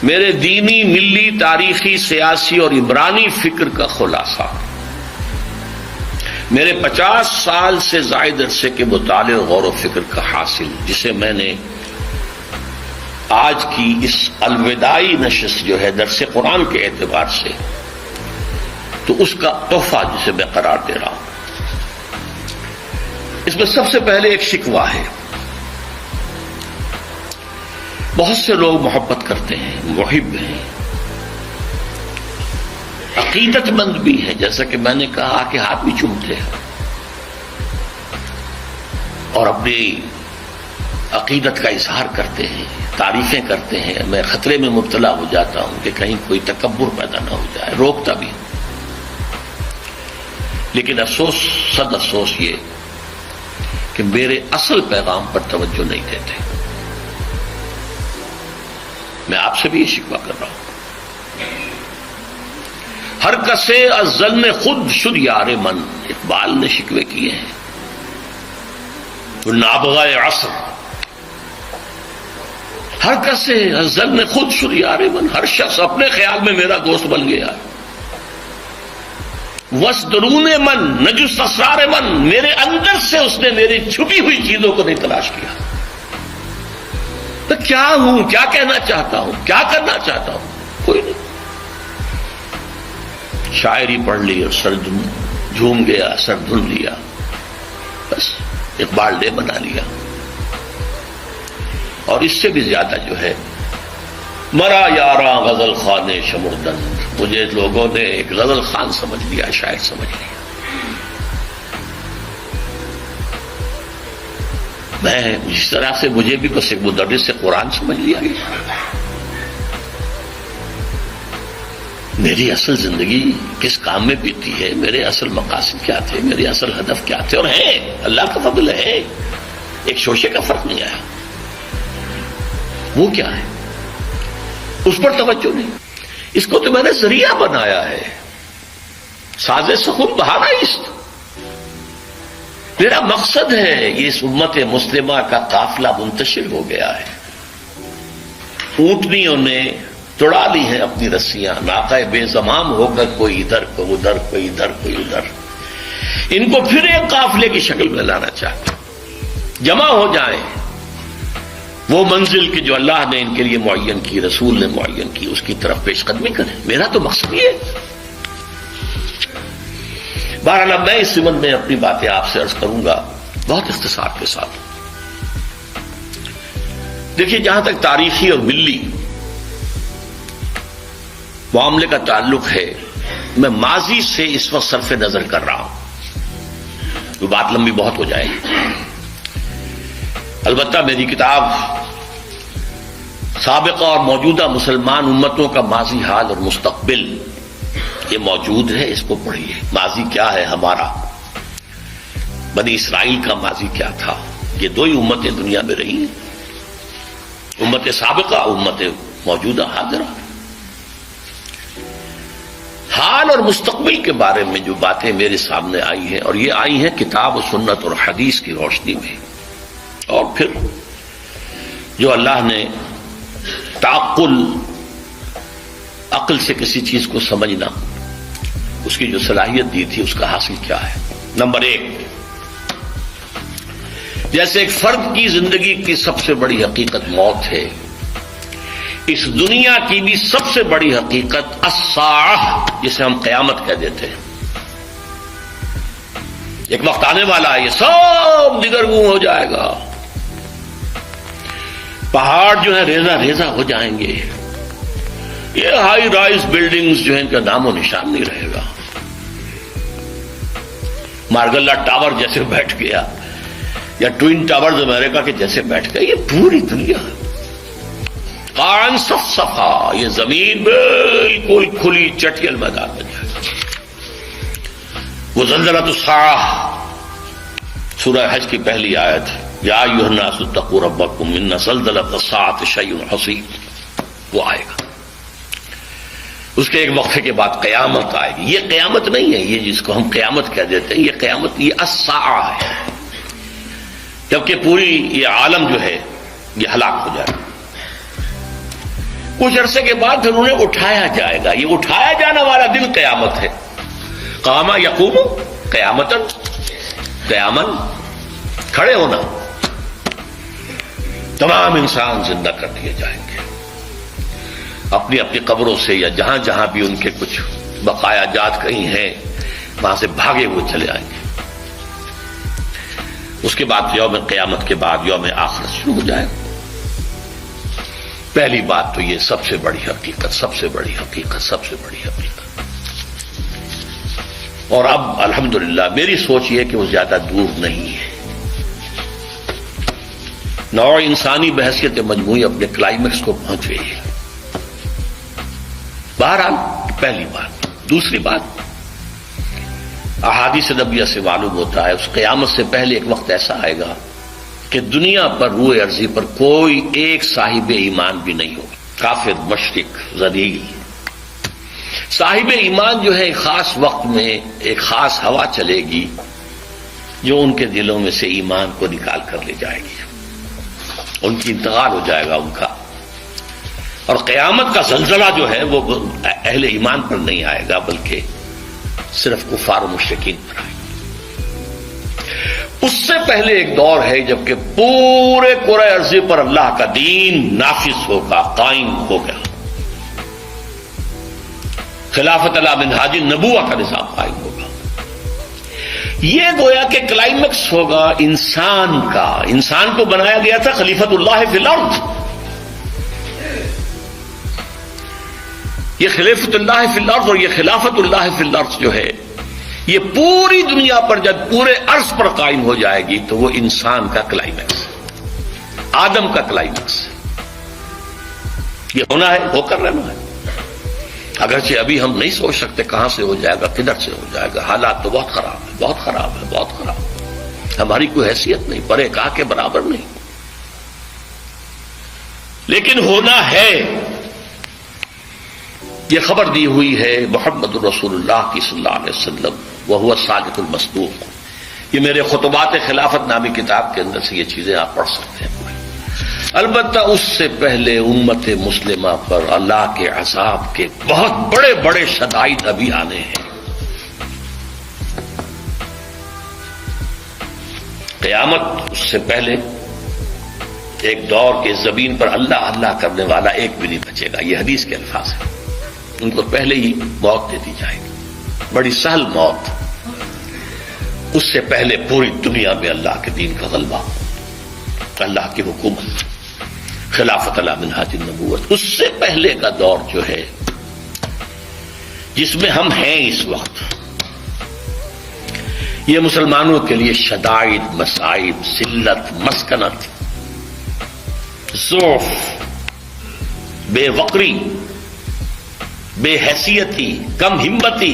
میرے دینی، ملی، تاریخی، سیاسی اور عمرانی فکر کا خلاصہ، میرے 50 سال سے زائد عرصے کے مطالعے اور غور و فکر کا حاصل، جسے میں نے آج کی اس الوداعی نشست جو ہے درس قرآن کے اعتبار سے، تو اس کا تحفہ جسے میں قرار دے رہا ہوں۔ اس میں سب سے پہلے ایک شکوہ ہے۔ بہت سے لوگ محبت کرتے ہیں، محب ہیں، عقیدت مند بھی ہیں، جیسا کہ میں نے کہا کہ ہاتھ بھی چومتے ہیں اور اپنی عقیدت کا اظہار کرتے ہیں، تعریفیں کرتے ہیں۔ میں خطرے میں مبتلا ہو جاتا ہوں کہ کہیں کوئی تکبر پیدا نہ ہو جائے، روکتا بھی ہوں۔ لیکن افسوس، صد افسوس یہ کہ میرے اصل پیغام پر توجہ نہیں دیتے۔ میں آپ سے بھی یہ شکوہ کر رہا ہوں۔ ہر کسے از ظن خود شد یار من، اقبال نے شکوے کیے ہیں۔ نابغہ عصر، ہر کسے از ظن خود شد یار من، ہر شخص اپنے خیال میں میرا دوست بن گیا۔ وس درون من نجس اسرار من، میرے اندر سے اس نے میری چھپی ہوئی چیزوں کو نہیں تلاش کیا۔ تو کیا ہوں، کیا کہنا چاہتا ہوں، کیا کرنا چاہتا ہوں، کوئی نہیں۔ شاعری پڑھ لی اور سر جھوم گیا، سر دھن لیا، بس اقبال ڈے بنا لیا۔ اور اس سے بھی زیادہ جو ہے، مرا یاراں غزل خان شمردن، مجھے لوگوں نے ایک غزل خان سمجھ لیا، شاعر سمجھ لیا۔ میں جس طرح سے مجھے بھی بس ایک مدرس سے قرآن سمجھ لیا گیا۔ میری اصل زندگی کس کام میں بیتی ہے، میرے اصل مقاصد کیا تھے، میرے اصل ہدف کیا تھے، اور ہے اللہ کا فضل ہے، ایک شوشے کا فرق نہیں آیا۔ وہ کیا ہے، اس پر توجہ نہیں۔ اس کو تو میں نے ذریعہ بنایا ہے، ساز سخن بہانہ است۔ میرا مقصد ہے یہ اس امت مسلمہ کا قافلہ منتشر ہو گیا ہے۔ اونٹنیوں نے توڑا لی ہیں اپنی رسیاں، ناقہ بے زمام ہو کر کوئی ادھر کوئی ادھر، کوئی ادھر کوئی ادھر۔ ان کو پھر ایک قافلے کی شکل میں لانا چاہتے، جمع ہو جائیں، وہ منزل کی جو اللہ نے ان کے لیے معین کی، رسول نے معین کی، اس کی طرف پیش قدمی کریں۔ میرا تو مقصد یہ ہے۔ بہرحال میں اس سمت میں اپنی باتیں آپ سے عرض کروں گا بہت اختصار کے ساتھ۔ دیکھیے، جہاں تک تاریخی اور ملی معاملے کا تعلق ہے، میں ماضی سے اس وقت صرف نظر کر رہا ہوں، وہ بات لمبی بہت ہو جائے گی۔ البتہ میری کتاب سابقہ اور موجودہ مسلمان امتوں کا ماضی، حال اور مستقبل یہ موجود ہے، اس کو پڑھیے۔ ماضی کیا ہے ہمارا، بنی اسرائیل کا ماضی کیا تھا۔ یہ دو ہی امتیں دنیا میں رہی ہیں، امت سابقہ، امت موجودہ حاضرہ۔ حال اور مستقبل کے بارے میں جو باتیں میرے سامنے آئی ہیں، اور یہ آئی ہیں کتاب و سنت اور حدیث کی روشنی میں، اور پھر جو اللہ نے تعقل، عقل سے کسی چیز کو سمجھنا، اس کی جو صلاحیت دی تھی، اس کا حاصل کیا ہے۔ نمبر 1، جیسے ایک فرد کی زندگی کی سب سے بڑی حقیقت موت ہے، اس دنیا کی بھی سب سے بڑی حقیقت الساعہ، جسے ہم قیامت کہہ دیتے ہیں۔ ایک وقت آنے والا ہے، یہ سب دگرگوں ہو جائے گا، پہاڑ جو ہے ریزہ ریزہ ہو جائیں گے، یہ ہائی رائز بلڈنگز جو ہیں ان کا نام و نشان نہیں رہے گا۔ مارگلہ ٹاور جیسے بیٹھ گیا، یا ٹوئن ٹاورز امریکہ کے جیسے بیٹھ گیا، یہ پوری دنیا قاعن صفصفا، یہ زمین بالکل کھلی چٹیل میدان بن جائے گا۔ وہ زلزلۃ الساعہ، سورہ حج کی پہلی آیت، یا ایھا الناس اتقوا ربکم ان زلزلۃ الساعۃ شیء عظیم، وہ آئے گا۔ اس کے ایک وقفے کے بعد قیامت آئے گی۔ یہ قیامت نہیں ہے، یہ جس کو ہم قیامت کہہ دیتے ہیں، یہ قیامت، یہ الساعہ ہے، جبکہ پوری یہ عالم جو ہے یہ ہلاک ہو جائے گا. کچھ عرصے کے بعد پھر انہیں اٹھایا جائے گا. یہ اٹھایا جانے والا دن قیامت ہے. قام یقوم قیامتن، قیامن کھڑے ہونا. تمام انسان زندہ کر دیے جائیں گے اپنی اپنی قبروں سے، یا جہاں جہاں بھی ان کے کچھ بقایا جات کہیں ہیں وہاں سے بھاگے ہوئے چلے آئیں گے. اس کے بعد یوم قیامت کے بعد یوم آخرت شروع ہو جائے گا. پہلی بات تو یہ سب سے بڑی حقیقت، سب سے بڑی حقیقت، سب سے بڑی حقیقت. اور اب الحمدللہ میری سوچ یہ کہ وہ زیادہ دور نہیں ہے. نوع انسانی بحثیت مجموعی اپنے کلائمیکس کو پہنچ گئی ہے. بہرحال پہلی بات. دوسری بات، احادیث نبویہ سے معلوم ہوتا ہے اس قیامت سے پہلے ایک وقت ایسا آئے گا کہ دنیا پر روئے ارضی پر کوئی ایک صاحب ایمان بھی نہیں ہوگا. کافر، مشرک، ذلیل. صاحب ایمان جو ہے ایک خاص وقت میں ایک خاص ہوا چلے گی جو ان کے دلوں میں سے ایمان کو نکال کر لے جائے گی. ان کی انتقال ہو جائے گا ان کا. اور قیامت کا زلزلہ جو ہے وہ اہل ایمان پر نہیں آئے گا بلکہ صرف کفار و مشرکین پر آئے گا. اس سے پہلے ایک دور ہے جبکہ پورے کرۂ ارض پر اللہ کا دین نافذ ہوگا، قائم ہوگا. خلافت علی منہاج النبوہ کا نظام قائم ہوگا. یہ گویا کہ کلائمیکس ہوگا انسان کا. انسان کو بنایا گیا تھا خلیفۃ اللہ فی الارض. یہ خلیفۃ اللہ فی الارض اور یہ خلافت اللہ فی الارض جو ہے یہ پوری دنیا پر جب پورے عرض پر قائم ہو جائے گی تو وہ انسان کا کلائمیکس، آدم کا کلائمیکس. یہ ہونا ہے، ہو کر رہنا ہے. اگرچہ ابھی ہم نہیں سوچ سکتے کہاں سے ہو جائے گا، کدھر سے ہو جائے گا. حالات تو بہت خراب ہے، بہت خراب ہے، بہت خراب. ہماری کوئی حیثیت نہیں، پرے کہا کے برابر نہیں، لیکن ہونا ہے. یہ خبر دی ہوئی ہے محمد رسول اللہ کی صلی اللہ علیہ وسلم وہو الصادق المصدوق. یہ میرے خطبات خلافت نامی کتاب کے اندر سے یہ چیزیں آپ پڑھ سکتے ہیں. البتہ اس سے پہلے امت مسلمہ پر اللہ کے عذاب کے بہت بڑے بڑے شدائد ابھی آنے ہیں. قیامت اس سے پہلے ایک دور کے زمین پر اللہ اللہ کرنے والا ایک بھی نہیں بچے گا. یہ حدیث کے الفاظ ہیں. ان کو پہلے ہی موت دے دی جائے گی، بڑی سہل موت. اس سے پہلے پوری دنیا میں اللہ کے دین کا غلبہ، اللہ کی حکومت، خلافت علی منہاج النبوت. اس سے پہلے کا دور جو ہے جس میں ہم ہیں اس وقت، یہ مسلمانوں کے لیے شدائد، مصائب، ذلت، مسکنت، ضعف، بے وقری، بے حیثیتی، کم ہمتی،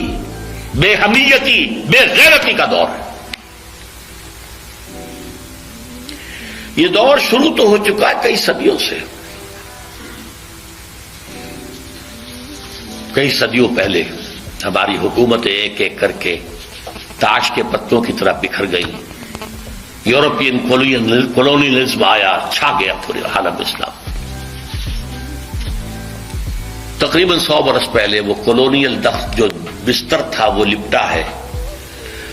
بے حمیتی، بے غیرتی کا دور ہے. یہ دور شروع تو ہو چکا ہے کئی صدیوں سے. کئی صدیوں پہلے ہماری حکومتیں ایک ایک کر کے تاش کے پتوں کی طرح بکھر گئی. یورپین کولونیلزم آیا، چھا گیا پورے عالم اسلام. تقریباً 100 برس پہلے وہ کولونیل دخت جو بستر تھا وہ لپٹا ہے،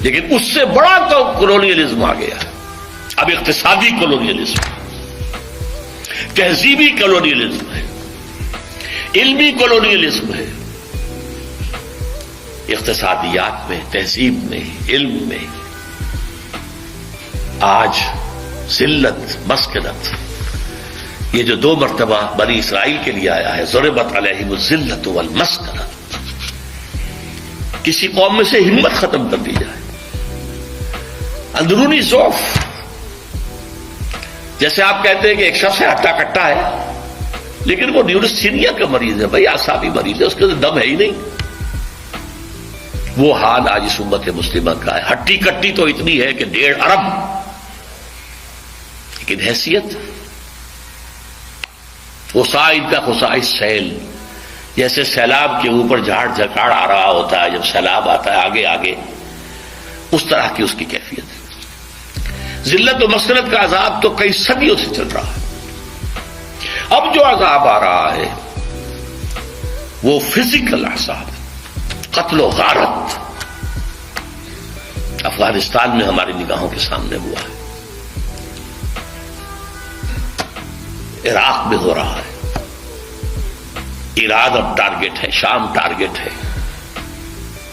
لیکن اس سے بڑا کولونیلزم آ گیا. اب اقتصادی کولونیلزم، تہذیبی کولونیلزم ہے، علمی کولونیلزم ہے. اقتصادیات میں، تہذیب میں، علم میں آج ذلت، مسکنت. یہ جو 2 مرتبہ بنی اسرائیل کے لیے آیا ہے، ضربت علیہم الذلۃ والمسکنۃ. کسی قوم میں سے ہمت ختم کر دی جائے، اندرونی ضعف. جیسے آپ کہتے ہیں کہ ایک شخص ہے ہٹا کٹا ہے لیکن وہ نیورسینیا کا مریض ہے، بھائی اعصابی مریض ہے، اس کے دم ہے ہی نہیں. وہ حال آج اس امت مسلمہ کا ہے. ہٹی کٹی تو اتنی ہے کہ 1.5 ارب، لیکن حیثیت خسائد کا خسائد سیل. جیسے سیلاب کے اوپر جھاڑ جھکاڑ آ رہا ہوتا ہے جب سیلاب آتا ہے آگے آگے، اس طرح کی اس کی کیفیت ہے. ذلت و مسکنت کا عذاب تو کئی صدیوں سے چل رہا ہے. اب جو عذاب آ رہا ہے وہ فزیکل عذاب، قتل و غارت افغانستان میں ہماری نگاہوں کے سامنے ہوا ہے، عراق میں ہو رہا ہے، ایران اب ٹارگٹ ہے، شام ٹارگٹ ہے،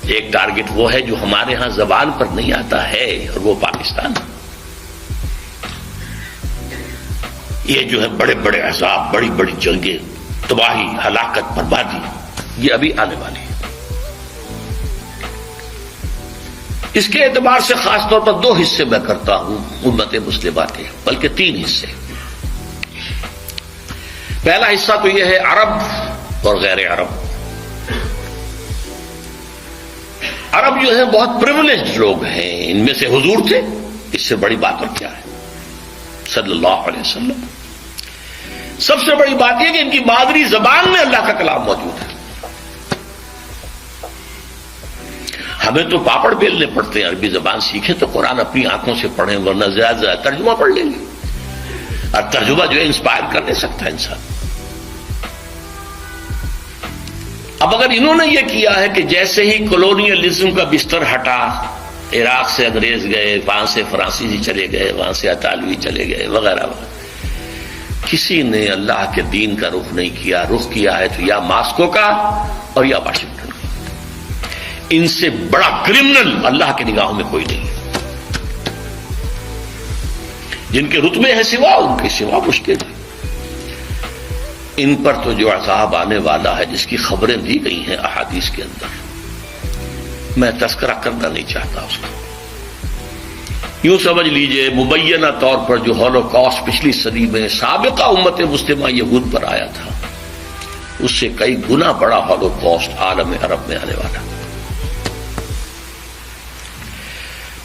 ایک ٹارگٹ وہ ہے جو ہمارے ہاں زبان پر نہیں آتا ہے اور وہ پاکستان۔ یہ جو ہے بڑے بڑے عذاب، بڑی بڑی جنگیں، تباہی، ہلاکت، بربادی، یہ ابھی آنے والی ہے۔ اس کے اعتبار سے خاص طور پر 2 حصے میں کرتا ہوں امت مسلمہ کے، بلکہ 3 حصے۔ پہلا حصہ تو یہ ہے عرب اور غیر عرب۔ عرب جو ہے بہت پریویلیجڈ لوگ ہیں، ان میں سے حضور تھے، اس سے بڑی بات اور کیا ہے صلی اللہ علیہ وسلم۔ سب سے بڑی بات یہ کہ ان کی مادری زبان میں اللہ کا کلام موجود ہے۔ ہمیں تو پاپڑ بیلنے پڑتے ہیں، عربی زبان سیکھیں تو قرآن اپنی آنکھوں سے پڑھیں، ورنہ زیادہ زیادہ ترجمہ پڑھ لیں گے، اور ترجمہ جو ہے انسپائر کر نہیں سکتا انسان۔ اب اگر انہوں نے یہ کیا ہے کہ جیسے ہی کولونیلزم کا بستر ہٹا، عراق سے انگریز گئے، وہاں سے فرانسیسی چلے گئے، وہاں سے اطالوی چلے گئے، وغیرہ وغیرہ، کسی نے اللہ کے دین کا رخ نہیں کیا۔ رخ کیا ہے تو یا ماسکو کا اور یا واشنگٹن کا۔ ان سے بڑا کرمنل اللہ کی نگاہوں میں کوئی نہیں ہے۔ جن کے رتبے ہیں سوا، ان کے سوا مشکل ہے۔ ان پر تو جو عذاب آنے والا ہے، جس کی خبریں دی گئی ہیں احادیث کے اندر، میں تذکرہ کرنا نہیں چاہتا اس کو۔ یوں سمجھ لیجئے مبینہ طور پر جو ہولوکاسٹ پچھلی صدی میں سابقہ امت مسلمہ یہود پر آیا تھا، اس سے کئی گنا بڑا ہولوکاسٹ عالم عرب میں آنے والا۔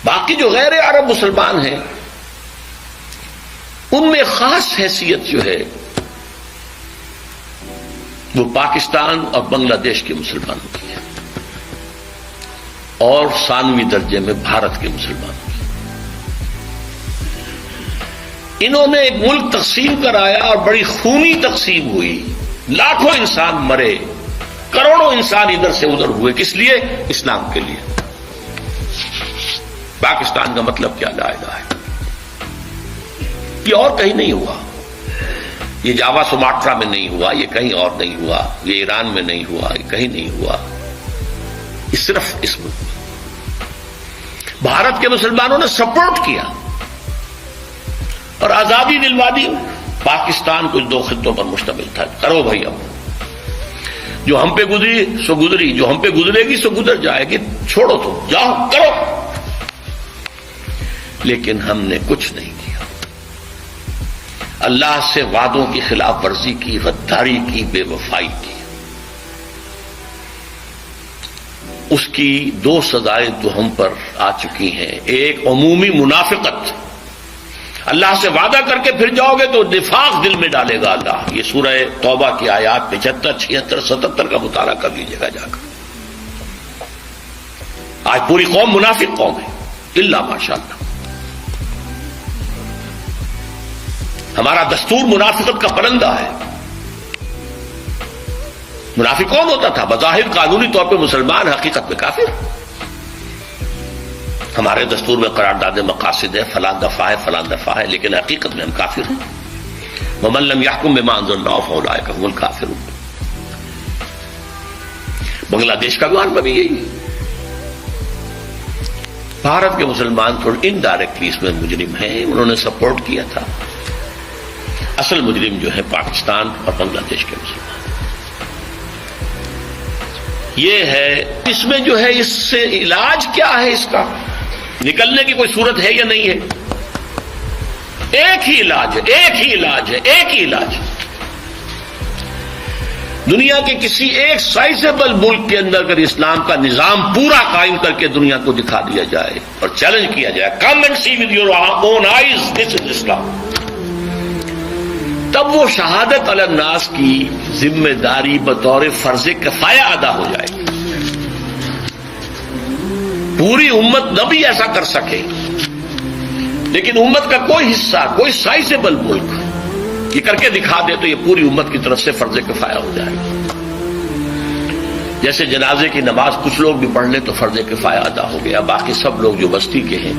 باقی جو غیر عرب مسلمان ہیں، ان میں خاص حیثیت جو ہے وہ پاکستان اور بنگلہ دیش کے مسلمانوں کی ہے، اور ثانوی درجے میں بھارت کے مسلمانوں کی۔ انہوں نے ایک ملک تقسیم کرایا اور بڑی خونی تقسیم ہوئی، لاکھوں انسان مرے، کروڑوں انسان ادھر سے ادھر ہوئے، کس لیے؟ اسلام کے لیے۔ پاکستان کا مطلب کیا الہ ہے؟ یہ اور کہیں نہیں ہوا، یہ جاوا سماٹرا میں نہیں ہوا، یہ کہیں اور نہیں ہوا، یہ ایران میں نہیں ہوا، یہ کہیں نہیں ہوا، یہ صرف اس ملک میں۔ بھارت کے مسلمانوں نے سپورٹ کیا اور آزادی دلوا دی۔ پاکستان کچھ 2 خطوں پر مشتمل تھا، کرو بھائی، اب جو ہم پہ گزری سو گزری، جو ہم پہ گزرے گی سو گزر جائے گی، چھوڑو تو جاؤ کرو۔ لیکن ہم نے کچھ نہیں کیا، اللہ سے وعدوں کی خلاف ورزی کی، غداری کی، بے وفائی کی۔ اس کی 2 سزائیں تو ہم پر آ چکی ہیں۔ ایک عمومی منافقت، اللہ سے وعدہ کر کے پھر جاؤ گے تو نفاق دل میں ڈالے گا اللہ۔ یہ سورہ توبہ کی آیات 75، 76، 77 کا مطالعہ کر لیجیے گا جا کر۔ آج پوری قوم منافق قوم ہے، الا ماشاءاللہ۔ ہمارا دستور منافقت کا پرندہ ہے۔ منافق کون ہوتا تھا؟ بظاہر قانونی طور پہ مسلمان، حقیقت میں کافر۔ ہمارے دستور میں قرارداد مقاصد ہے، فلاں دفعہ ہے، فلاں دفعہ ہے، لیکن حقیقت میں ہم کافر ہیں۔ ومن لم يحكم بما انزل الله فاولئك هم الكافرون۔ بنگلہ دیش کا معاملہ بھی یہی ہے۔ بھارت کے مسلمان تھوڑے انڈائریکٹلی اس میں مجرم ہیں، انہوں نے سپورٹ کیا تھا۔ اصل مجرم جو ہے پاکستان اور بنگلہ دیش کے مسلمان۔ یہ ہے، اس میں جو ہے اس سے علاج کیا ہے؟ اس کا نکلنے کی کوئی صورت ہے یا نہیں ہے؟ ایک ہی علاج ہے، ایک ہی علاج ہے، ایک ہی علاج ہے۔ دنیا کے کسی ایک سائزیبل ملک کے اندر اگر اسلام کا نظام پورا قائم کر کے دنیا کو دکھا دیا جائے اور چیلنج کیا جائے، come and see with your own eyes this is Islam, تب وہ شہادت علی الناس کی ذمہ داری بطور فرض کفایہ ادا ہو جائے گی۔ پوری امت نہ بھی ایسا کر سکے، لیکن امت کا کوئی حصہ، کوئی سائزیبل ملک یہ کر کے دکھا دے تو یہ پوری امت کی طرف سے فرض کفایہ ہو جائے گا. جیسے جنازے کی نماز کچھ لوگ بھی پڑھ لیں تو فرض کفایہ ادا ہو گیا، باقی سب لوگ جو بستی کے ہیں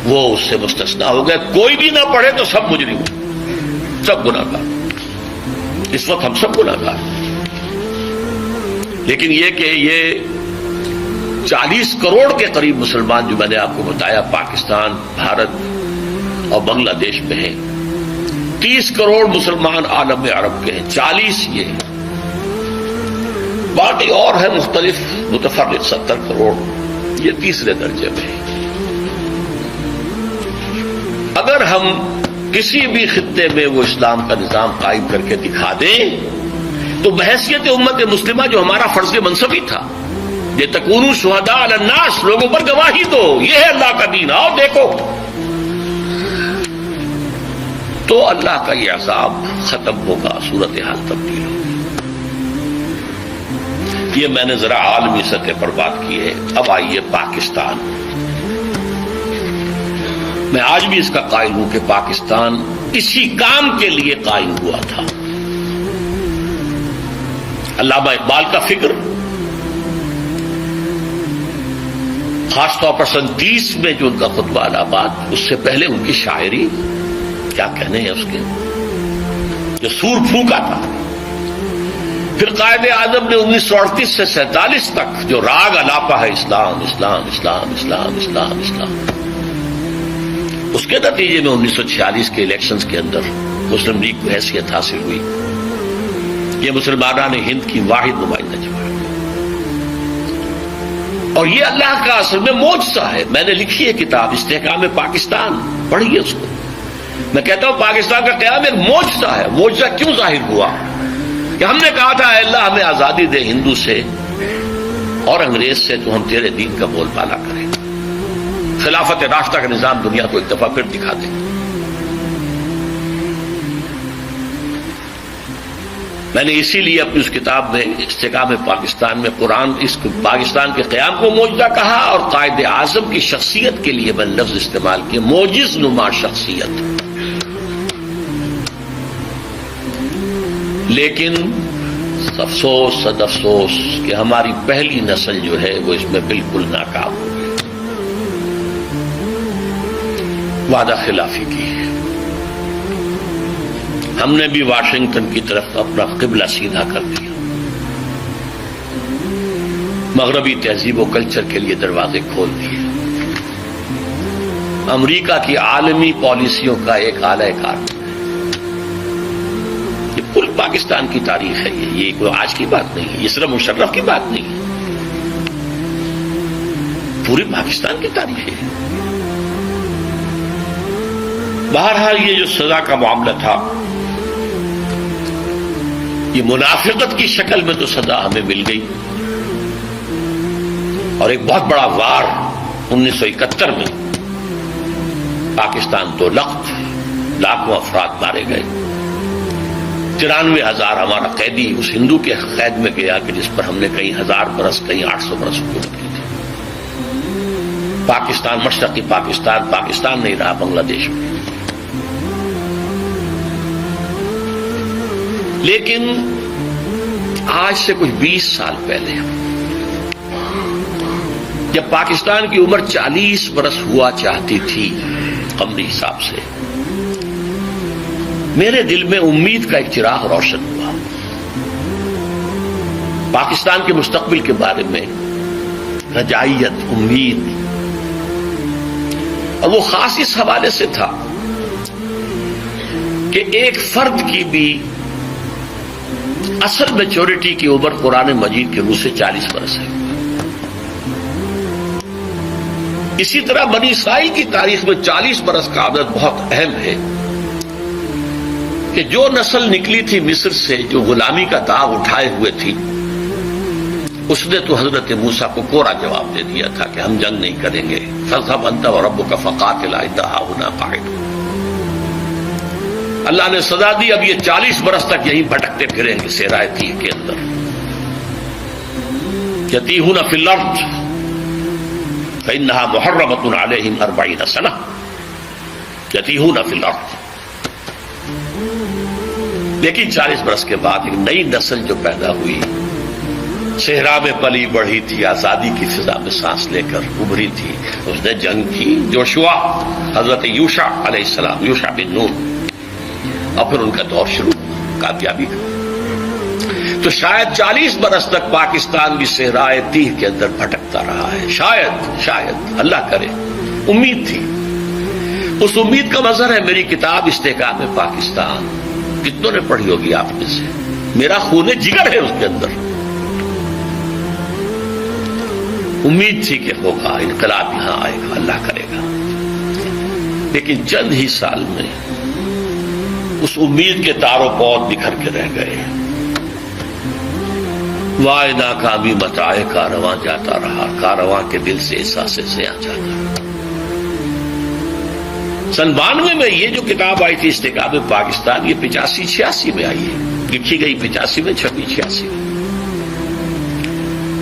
وہ اس سے مستثنا ہو گئے. کوئی بھی نہ پڑھے تو سب مجرم، سب گناہگار. اس وقت ہم سب گناہگار. لیکن یہ کہ یہ 40 کروڑ کے قریب مسلمان جو میں نے آپ کو بتایا پاکستان، بھارت اور بنگلہ دیش میں ہیں. 30 کروڑ مسلمان عالم عرب کے ہیں، 40 یہ ہیں. باقی اور ہے مختلف متفرق 70 کروڑ، یہ تیسرے درجے میں ہے. اگر ہم کسی بھی خطے میں وہ اسلام کا نظام قائم کر کے دکھا دیں تو بحیثیت امت مسلمہ جو ہمارا فرض منصبی تھا، یہ تکونوا شہداء علی الناس، لوگوں پر گواہی دو، یہ ہے اللہ کا دین، آؤ دیکھو، تو اللہ کا یہ عذاب ختم ہوگا، صورتحال تبدیل ہوگی. یہ میں نے ذرا عالمی سطح پر بات کی ہے. اب آئیے پاکستان. میں آج بھی اس کا قائل ہوں کہ پاکستان اسی کام کے لیے قائم ہوا تھا. علامہ اقبال کا فکر خاص طور پر سن 30 میں جو ان کا خطبہ الہ آباد، اس سے پہلے ان کی شاعری، کیا کہنے ہیں اس کے، جو سور پھونکا تھا. پھر قائد اعظم نے 1938 سے 47 تک جو راگ الاپا ہے، اسلام اسلام اسلام اسلام اسلام اسلام، اس کے نتیجے میں 1946 کے الیکشنز کے اندر مسلم لیگ کو حیثیت حاصل ہوئی. یہ مسلمانان ہند کی واحد نمائندہ جماعت، اور یہ اللہ کا اصل میں معجزہ ہے. میں نے لکھی ہے کتاب استحکام پاکستان، پڑھیے اس کو. میں کہتا ہوں پاکستان کا قیام ایک معجزہ ہے. معجزہ کیوں ظاہر ہوا؟ کہ ہم نے کہا تھا اے اللہ ہمیں آزادی دے ہندو سے اور انگریز سے، تو ہم تیرے دین کا بول بالا کریں. خلافت راستہ کا نظام دنیا کو ایک دفعہ پھر دکھا دیں. میں نے اسی لیے اپنی اس کتاب میں استحکام پاکستان میں قرآن اس پاکستان کے قیام کو معجزہ کہا، اور قائد اعظم کی شخصیت کے لیے میں لفظ استعمال کیا، معجز نما شخصیت. لیکن افسوس صد افسوس کہ ہماری پہلی نسل جو ہے وہ اس میں بالکل ناکام ہو گئی. وعدہ خلافی کی. ہم نے بھی واشنگٹن کی طرف اپنا قبلہ سیدھا کر دیا. مغربی تہذیب و کلچر کے لیے دروازے کھول دیے. امریکہ کی عالمی پالیسیوں کا ایک اعلی کار. یہ کل پاکستان کی تاریخ ہے. یہ کوئی آج کی بات نہیں ہے، یہ صرف مشرف کی بات نہیں ہے، پوری پاکستان کی تاریخ ہے. بہرحال یہ جو سزا کا معاملہ تھا، یہ منافقت کی شکل میں تو سزا ہمیں مل گئی، اور ایک بہت بڑا وار 1971 میں پاکستان تو لاکھوں افراد مارے گئے. 93,000 ہمارا قیدی اس ہندو کے قید میں گیا کہ جس پر ہم نے کئی 1000 برس کئی 800 برس حکومت کی تھی. پاکستان مشرقی پاکستان نہیں رہا بنگلہ دیش میں. لیکن آج سے کچھ 20 سال پہلے جب پاکستان کی عمر 40 برس ہوا چاہتی تھی قمری حساب سے، میرے دل میں امید کا ایک چراغ روشن ہوا. پاکستان کے مستقبل کے بارے میں رجائیت، امید، اور وہ خاص اس حوالے سے تھا کہ ایک فرد کی بھی اصل میچورٹی کی عمر قرآن مجید کے روح سے 40 برس ہے. اسی طرح بنی اسرائیل کی تاریخ میں 40 برس کا عدد بہت اہم ہے کہ جو نسل نکلی تھی مصر سے، جو غلامی کا داغ اٹھائے ہوئے تھی، اس نے تو حضرت موسیٰ کو کوڑا جواب دے دیا تھا کہ ہم جنگ نہیں کریں گے. فاذهب انت وربك فقاتلا إنا هاهنا قاعدون. اللہ نے سزا دی. اب یہ 40 برس تک یہیں بھٹکتے پھریں گے صحرائے تیہ کے اندر. یتیہون فی الارض فإنها محرمة علیہم 40 سنة. یتیہون فی الارض. لیکن 40 برس کے بعد ایک نئی نسل جو پیدا ہوئی، صحرا میں پلی بڑھی تھی، آزادی کی فضا میں سانس لے کر ابھری تھی، اس نے جنگ کی، جوشوا، حضرت یوشع علیہ السلام، یوشع بن نون، اور پھر ان کا دور شروع کامیابی کا۔ تو شاید 40 برس تک پاکستان بھی صحرائے تیہ کے اندر بھٹکتا رہا ہے، شاید اللہ کرے، امید تھی۔ اس امید کا مظہر ہے میری کتاب استحکام پاکستان، کتنوں نے پڑھی ہوگی آپ میں سے، میرا خون جگر ہے اس کے اندر۔ امید تھی کہ ہوگا، انقلاب یہاں آئے گا، اللہ کرے گا، لیکن چند ہی سال میں اس امید کے تار و پود بکھر کے رہ گئے۔ وائے ناکامی متاع کارواں جاتا رہا، کارواں کے دل سے احساس سیاح جاتا رہا۔ سن 92 میں یہ جو کتاب آئی تھی استحکام پاکستان، یہ 85-86 میں آئی ہے، لکھی گئی 85 میں، چھپی 86 میں۔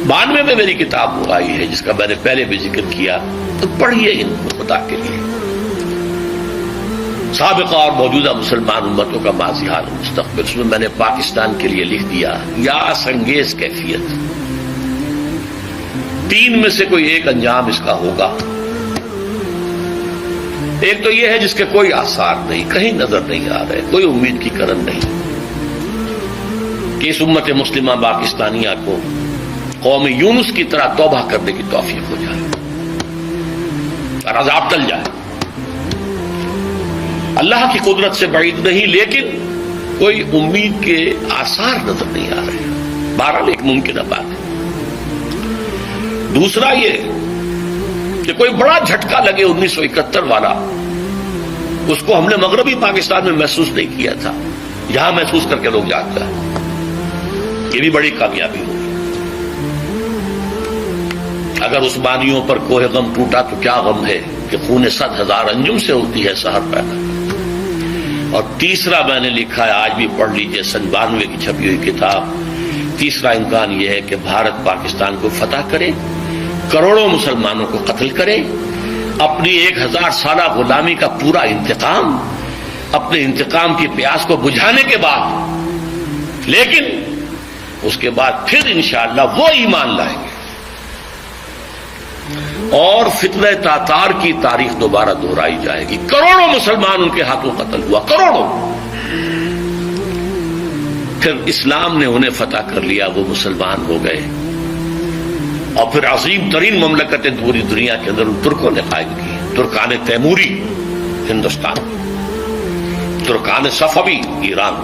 92 میں میری کتاب وہ آئی ہے جس کا میں نے پہلے بھی ذکر کیا، تو پڑھیے ان کو خدا کے لیے۔ سابقہ اور موجودہ مسلمان امتوں کا ماضی حال مستقبل، اس میں میں نے پاکستان کے لیے لکھ دیا یاس انگیز کیفیت۔ 3 میں سے کوئی ایک انجام اس کا ہوگا۔ ایک تو یہ ہے جس کے کوئی آثار نہیں، کہیں نظر نہیں آ رہے، کوئی امید کی کرن نہیں کہ اس امت مسلمہ پاکستانیہ کو قوم یونس کی طرح توبہ کرنے کی توفیق ہو جائے اور عذاب ٹل جائے۔ اللہ کی قدرت سے بعید نہیں، لیکن کوئی امید کے آثار نظر نہیں آ رہے، بہرحال ایک ممکنہ بات ہے۔ دوسرا یہ کہ کوئی بڑا جھٹکا لگے 1971 والا، اس کو ہم نے مغربی پاکستان میں محسوس نہیں کیا تھا، یہاں محسوس کر کے لوگ جانتے ہیں، یہ بھی بڑی کامیابی ہوگی۔ اگر عثمانیوں پر کوہ غم ٹوٹا تو کیا غم ہے کہ خون 100,000 انجم سے ہوتی ہے سحر پیدا۔ اور تیسرا میں نے لکھا ہے، آج بھی پڑھ لیجئے، سن 92 کی چھپی ہوئی کتاب۔ تیسرا امکان یہ ہے کہ بھارت پاکستان کو فتح کرے، کروڑوں مسلمانوں کو قتل کرے، اپنی 1000 سالہ غلامی کا پورا انتقام، اپنے انتقام کی پیاس کو بجھانے کے بعد، لیکن اس کے بعد پھر انشاءاللہ وہ ایمان لائیں گے اور فتنہ تاتار کی تاریخ دوبارہ دہرائی جائے گی۔ کروڑوں مسلمان ان کے ہاتھوں قتل ہوا، کروڑوں۔ پھر اسلام نے انہیں فتح کر لیا، وہ مسلمان ہو گئے، اور پھر عظیم ترین مملکتیں پوری دنیا کے اندر ان ترکوں نے قائم کی۔ ترکان تیموری ہندوستان، ترکان صفوی ایران،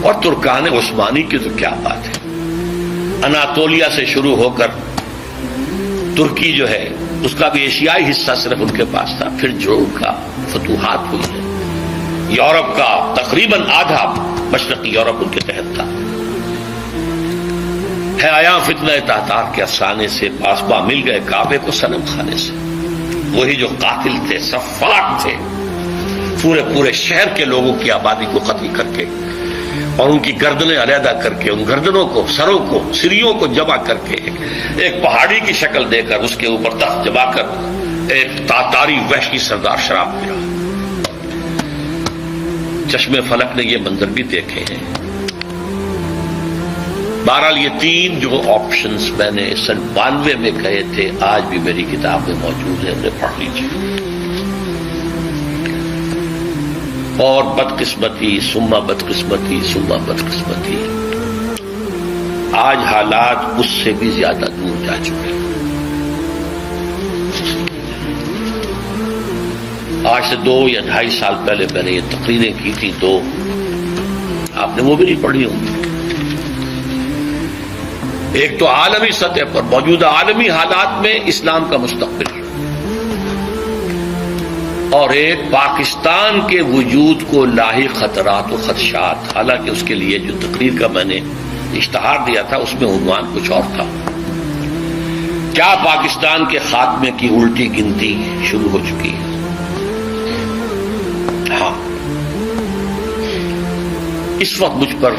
اور ترکان عثمانی کی تو کیا بات ہے۔ اناطولیہ سے شروع ہو کر ترکی جو ہے اس کا بھی ایشیائی حصہ صرف ان کے پاس تھا، پھر جو ان کا فتوحات ہوئی ہے، یورپ کا تقریباً آدھا مشرقی یورپ ان کے تحت تھا۔ ہے آیا فتنہ تاتار کے افسانے سے، پاسباں مل گئے کعبے کو صنم خانے سے۔ وہی جو قاتل تھے، سفاک تھے، پورے شہر کے لوگوں کی آبادی کو قتل کر کے اور ان کی گردنیں علیحدہ کر کے، ان گردنوں کو، سروں کو، سریوں کو جمع کر کے ایک پہاڑی کی شکل دے کر اس کے اوپر تخت جما کر ایک تاتاری وحشی سردار شراب پیا۔ چشمے فلک نے یہ منظر بھی دیکھے ہیں۔ بہرحال یہ 3 جو آپشنز میں نے سن 92 میں کہے تھے، آج بھی میری کتاب میں موجود ہے، انہیں پڑھ لیجیے۔ اور بدقسمتی ثم بدقسمتی ثم بدقسمتی، آج حالات اس سے بھی زیادہ دور جا چکے ہیں۔ آج سے 2 یا 2.5 سال پہلے میں نے یہ تقریریں کی تھی، 2 آپ نے وہ بھی نہیں پڑھی ہوں گی۔ ایک تو عالمی سطح پر موجودہ عالمی حالات میں اسلام کا مستقبل، اور ایک پاکستان کے وجود کو لاحق خطرات و خدشات۔ حالانکہ اس کے لیے جو تقریر کا میں نے اشتہار دیا تھا اس میں عنوان کچھ اور تھا۔ کیا پاکستان کے خاتمے کی الٹی گنتی شروع ہو چکی ہے؟ ہاں، اس وقت مجھ پر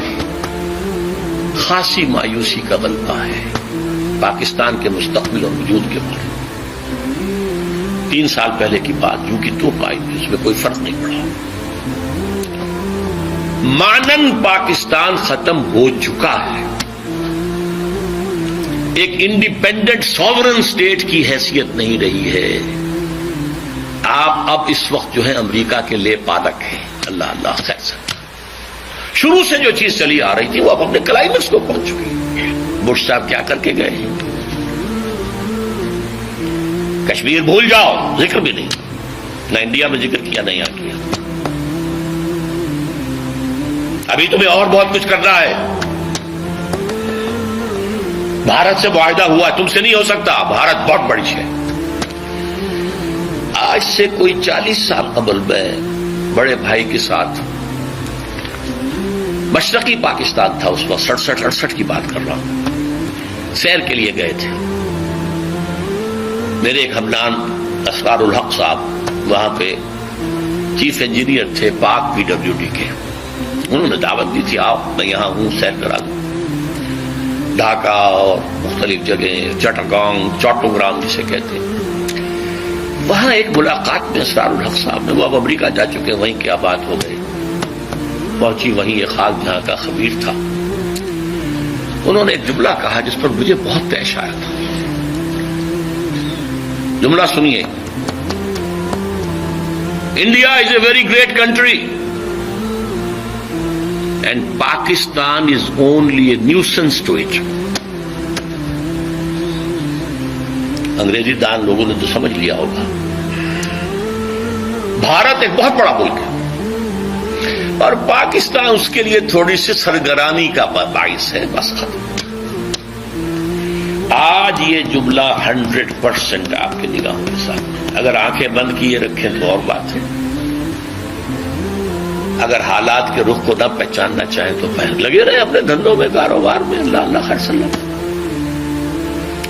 خاصی مایوسی کا غلبہ ہے پاکستان کے مستقبل اور وجود کے بارے میں۔ 3 سال پہلے کی بات، جو کہ تو آئی تھی، اس میں کوئی فرق نہیں پڑا۔ مانن پاکستان ختم ہو چکا ہے. ایک انڈیپینڈنٹ ساورن اسٹیٹ کی حیثیت نہیں رہی ہے. آپ اب اس وقت جو ہے امریکہ کے لے پالک ہیں. اللہ اللہ خیر سے شروع سے جو چیز چلی آ رہی تھی وہ اب اپنے کلائمیکس کو پہنچ چکی ہے. بش صاحب کیا کر کے گئے ہیں؟ کشمیر بھول جاؤ، ذکر بھی نہیں، نہ انڈیا میں ذکر کیا نہ یہاں کیا. ابھی تمہیں اور بہت کچھ کرنا ہے. بھارت سے معاہدہ ہوا، تم سے نہیں ہو سکتا. بھارت بہت بڑی ہے. آج سے کوئی 40 سال قبل میں بڑے بھائی کے ساتھ مشرقی پاکستان تھا، اس وقت 67-68 کی بات کر رہا ہوں، سیر کے لیے گئے تھے. میرے ایک ہمنان اسرار الحق صاحب وہاں پہ چیف انجینئر تھے پاک PWD کے. انہوں نے دعوت دی تھی، آؤ میں یہاں ہوں، سیر کرا دوں. ڈھاکہ اور مختلف جگہیں، چٹاگانگ، چوٹوگرام جسے کہتے ہیں. وہاں ایک ملاقات میں اسرار الحق صاحب نے، وہ اب امریکہ جا چکے، وہیں کیا بات ہو گئی. پہنچی وہیں ایک خاص جہاں کا خبیر تھا. انہوں نے ایک جملہ کہا جس پر مجھے بہت پیش آیا تھا. جملہ سنیے: India is a very great country and Pakistan is only a nuisance to it. انگریزی دان لوگوں نے تو سمجھ لیا ہوگا. بھارت ایک بہت بڑا ملک ہے اور پاکستان اس کے لیے تھوڑی سی سرگرانی کا باعث ہے، بس ختم. آج یہ جملہ 100% آپ کی نگاہوں کے ساتھ، اگر آنکھیں بند کیے رکھیں تو اور بات ہے. اگر حالات کے رخ کو نہ پہچاننا چاہیں تو لگے رہے اپنے دھندوں میں، کاروبار میں. اللہ اللہ خیر سلام.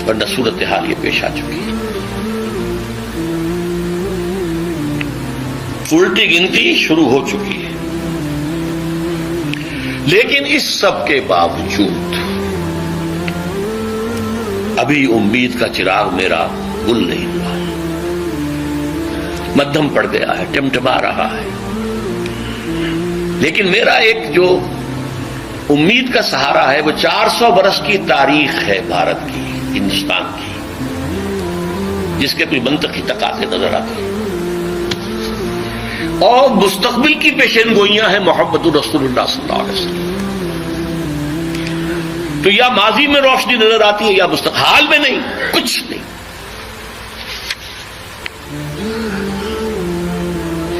ورنہ صورتحال یہ پیش آ چکی ہے. الٹی گنتی شروع ہو چکی ہے. لیکن اس سب کے باوجود ابھی امید کا چراغ میرا گل نہیں ہوا، مدھم پڑ گیا ہے، ٹمٹما رہا ہے. لیکن میرا ایک جو امید کا سہارا ہے وہ 400 برس کی تاریخ ہے بھارت کی، ہندوستان کی، جس کے کوئی منطقی تقاضے نظر آتے ہیں. اور مستقبل کی پیشین گوئیاں ہیں محمد رسول اللہ صلی اللہ علیہ وسلم. تو یا ماضی میں روشنی نظر آتی ہے یا مستقبل، حال میں نہیں، کچھ نہیں.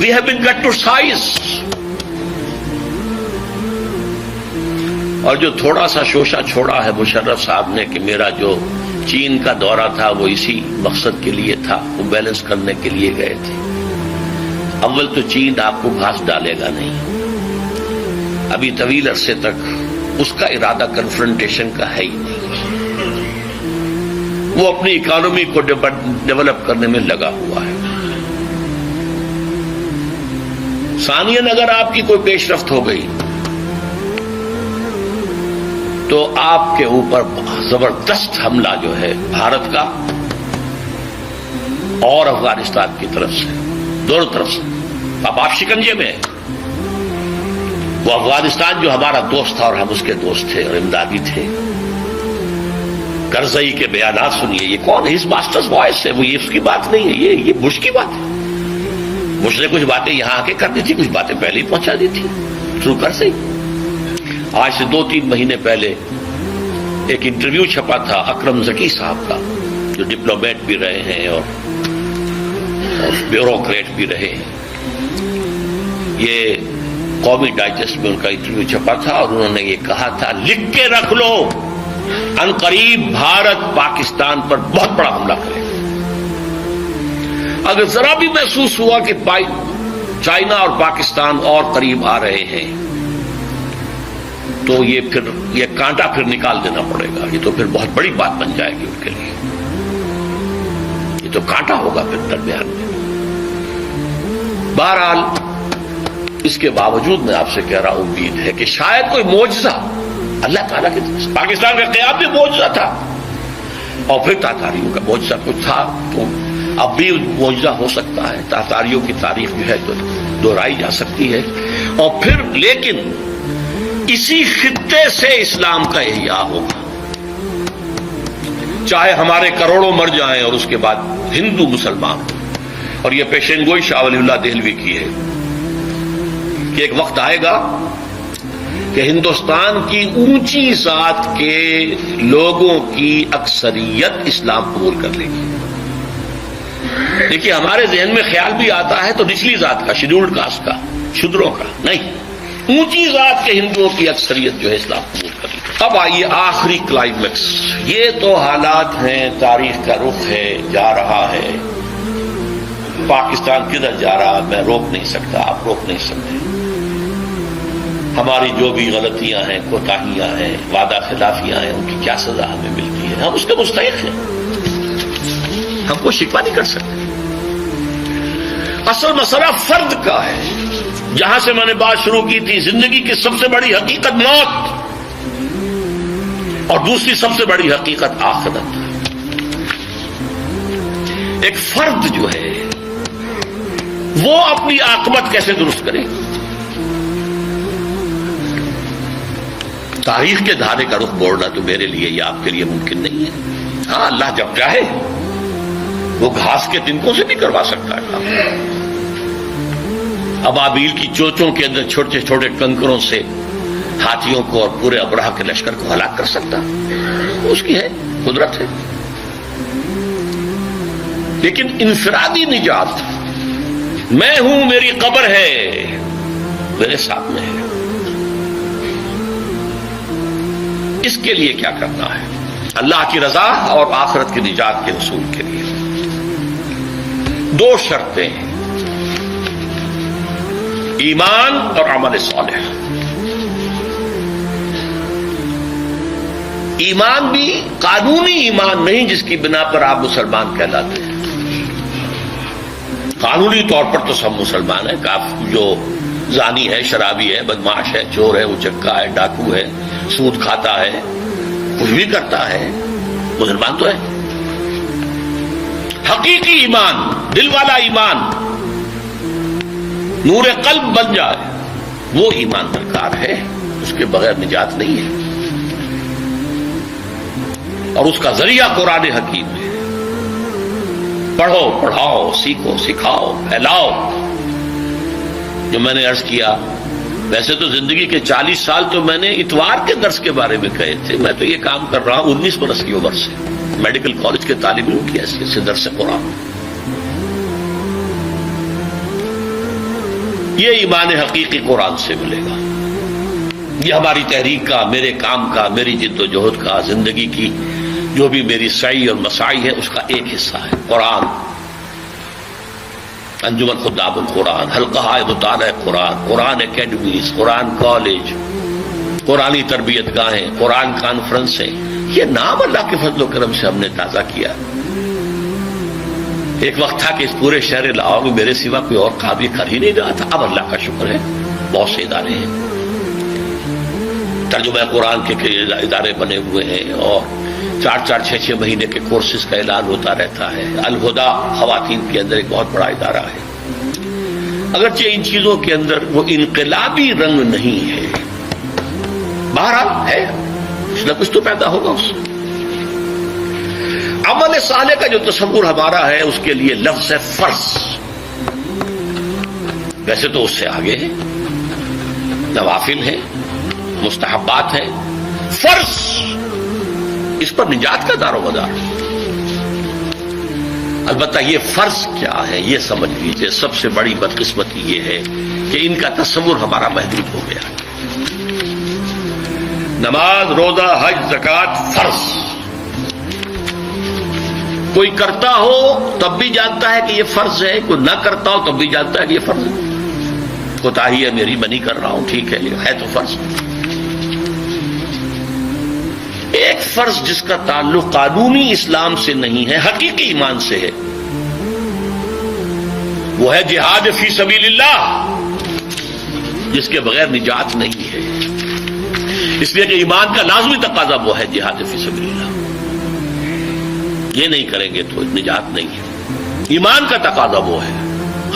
We have been cut to size. اور جو تھوڑا سا شوشہ چھوڑا ہے مشرف صاحب نے کہ میرا جو چین کا دورہ تھا وہ اسی مقصد کے لیے تھا، وہ بیلنس کرنے کے لیے گئے تھے. اول تو چین آپ کو گھاس ڈالے گا نہیں، ابھی طویل عرصے تک اس کا ارادہ کنفرنٹیشن کا ہے ہی نہیں. وہ اپنی اکانومی کو ڈیولپ کرنے میں لگا ہوا ہے. ثانیاً اگر آپ کی کوئی پیش رفت ہو گئی تو آپ کے اوپر زبردست حملہ جو ہے بھارت کا اور افغانستان کی طرف سے، دونوں طرف سے. اب آپ شکنجے میں ہیں. وہ افغانستان جو ہمارا دوست تھا اور ہم اس کے دوست تھے اور امدادی تھے. کرزئی کے بیانات سنیے. یہ کون ہے؟ اس ماسٹرز وائس ہے. وہ یہ اس کی بات نہیں ہے، یہ بش کی بات ہے. بش نے کچھ باتیں یہاں آ کے کر دی تھی، کچھ باتیں پہلے ہی پہنچا دی تھی تھرو کرزئی. آج سے 2-3 مہینے پہلے ایک انٹرویو چھپا تھا اکرم ذکی صاحب کا، جو ڈپلومیٹ بھی رہے ہیں اور بیوروکریٹ بھی رہے ہیں. یہ قومی ڈائجسٹ میں ان کا انٹرویو چھپا تھا اور انہوں نے یہ کہا تھا، لکھ کے رکھ لو، ان قریب بھارت پاکستان پر بہت بڑا حملہ کرے. اگر ذرا بھی محسوس ہوا کہ چائنا اور پاکستان اور قریب آ رہے ہیں تو یہ کانٹا پھر نکال دینا پڑے گا. یہ تو پھر بہت بڑی بات بن جائے گی ان کے لیے. یہ تو کانٹا ہوگا پھر درمیان میں. بہرحال اس کے باوجود میں آپ سے کہہ رہا ہوں، امید ہے کہ شاید کوئی معجزہ اللہ تعالیٰ کی طرف سے. پاکستان کا قیام بھی معجزہ تھا اور پھر تاتاریوں کا معجزہ کچھ تھا، تو اب بھی معجزہ ہو سکتا ہے. تاتاریوں کی تاریخ جو ہے تو دہرائی جا سکتی ہے. اور پھر لیکن اسی خطے سے اسلام کا احیاء ہوگا. چاہے ہمارے کروڑوں مر جائیں اور اس کے بعد ہندو مسلمان. اور یہ پیشین گوئی شاہ ولی اللہ دہلوی کی ہے کہ ایک وقت آئے گا کہ ہندوستان کی اونچی ذات کے لوگوں کی اکثریت اسلام قبول کر لے گی. دیکھیے ہمارے ذہن میں خیال بھی آتا ہے تو نچلی ذات کا، شیڈولڈ کاسٹ کا، شودروں کا نہیں، اونچی ذات کے ہندوؤں کی اکثریت جو ہے اسلام قبول کر لی. اب آئیے آخری کلائمیکس. یہ تو حالات ہیں، تاریخ کا رخ ہے، جا رہا ہے. پاکستان کدھر جا رہا میں روک نہیں سکتا، آپ روک نہیں سکتے. ہماری جو بھی غلطیاں ہیں، کوتاہیاں ہیں، وعدہ خلافیاں ہیں، ان کی کیا سزا ہمیں ملتی ہے، ہم اس کے مستحق ہیں. ہم کو شکوہ نہیں کر سکتے. اصل مسئلہ فرد کا ہے. جہاں سے میں نے بات شروع کی تھی، زندگی کی سب سے بڑی حقیقت موت اور دوسری سب سے بڑی حقیقت آخرت. ایک فرد جو ہے وہ اپنی عاقبت کیسے درست کرے؟ تاریخ کے دھارے کا رخ موڑنا تو میرے لیے یا آپ کے لیے ممکن نہیں ہے. ہاں اللہ جب چاہے وہ گھاس کے تنکوں سے بھی کروا سکتا ہے. ابابیل کی چوچوں کے اندر چھوٹے چھوٹے کنکروں سے ہاتھیوں کو اور پورے ابرہہ کے لشکر کو ہلاک کر سکتا، اس کی ہے قدرت ہے. لیکن انفرادی نجات، میں ہوں میری قبر ہے میرے سامنے ہے، اس کے لیے کیا کرنا ہے؟ اللہ کی رضا اور آخرت کی نجات کے حصول کے لیے دو شرطیں ہیں، ایمان اور عمل صالح. ایمان بھی قانونی ایمان نہیں جس کی بنا پر آپ مسلمان کہلاتے ہیں. قانونی طور پر تو سب مسلمان ہیں. جو زانی ہے، شرابی ہے، بدماش ہے، چور ہے، اچکا ہے، ڈاکو ہے، سود کھاتا ہے، کچھ بھی کرتا ہے، مسلمان تو ہے. حقیقی ایمان، دل والا ایمان، نور قلب بن جائے، وہ ایمان درکار ہے. اس کے بغیر نجات نہیں ہے. اور اس کا ذریعہ قرآن حکیم ہے. پڑھو، پڑھاؤ، سیکھو، سکھاؤ، پھیلاؤ. جو میں نے عرض کیا، ویسے تو زندگی کے 40 سال تو میں نے اتوار کے درس کے بارے میں کہے تھے. میں تو یہ کام کر رہا ہوں 19 برس کی عمر سے، میڈیکل کالج کے طالب علم کی حیثیت سے درس قرآن. یہ ایمان حقیقی قرآن سے ملے گا. یہ ہماری تحریک کا، میرے کام کا، میری جد و جہد کا، زندگی کی جو بھی میری سعی اور مساعی ہے اس کا ایک حصہ ہے قرآن. انجمن خطاب القرآن، حلقہ مطالعہ قرآن، قرآن اکیڈمیز، قرآن کالج، قرآنی تربیت گاہیں، قرآن کانفرنسیں. یہ نام اللہ کے فضل و کرم سے ہم نے تازہ کیا. ایک وقت تھا کہ اس پورے شہر لاہور میں میرے سوا کوئی اور کام یہ کر ہی نہیں رہا تھا. اب اللہ کا شکر ہے بہت سے ادارے ہیں، ترجمہ قرآن کے ادارے بنے ہوئے ہیں، اور 4-4 6-6 مہینے کے کورسز کا اعلان ہوتا رہتا ہے. الہدا خواتین کے اندر ایک بہت بڑا ادارہ ہے. اگرچہ ان چیزوں کے اندر وہ انقلابی رنگ نہیں ہے، بہرحال ہے، کچھ نہ کچھ تو پیدا ہوگا اس سے. عمل صالح کا جو تصور ہمارا ہے اس کے لیے لفظ ہے فرض. ویسے تو اس سے آگے ہے، نوافل ہیں، مستحبات ہیں. فرض اس پر نجات کا دار و مدار. البتہ یہ فرض کیا ہے یہ سمجھ لیجیے. سب سے بڑی بدقسمتی یہ ہے کہ ان کا تصور ہمارا محدود ہو گیا. نماز، روزہ، حج، زکوٰۃ فرض. کوئی کرتا ہو تب بھی جانتا ہے کہ یہ فرض ہے، کوئی نہ کرتا ہو تب بھی جانتا ہے کہ یہ فرض ہے. کوتاہی ہے میری، میں نہیں کر رہا ہوں، ٹھیک ہے تو فرض. ایک فرض جس کا تعلق قانونی اسلام سے نہیں ہے، حقیقی ایمان سے ہے، وہ ہے جہاد فی سبیل اللہ، جس کے بغیر نجات نہیں ہے. اس لیے کہ ایمان کا لازمی تقاضا وہ ہے جہاد فی سبیل اللہ. یہ نہیں کریں گے تو نجات نہیں ہے. ایمان کا تقاضا وہ ہے،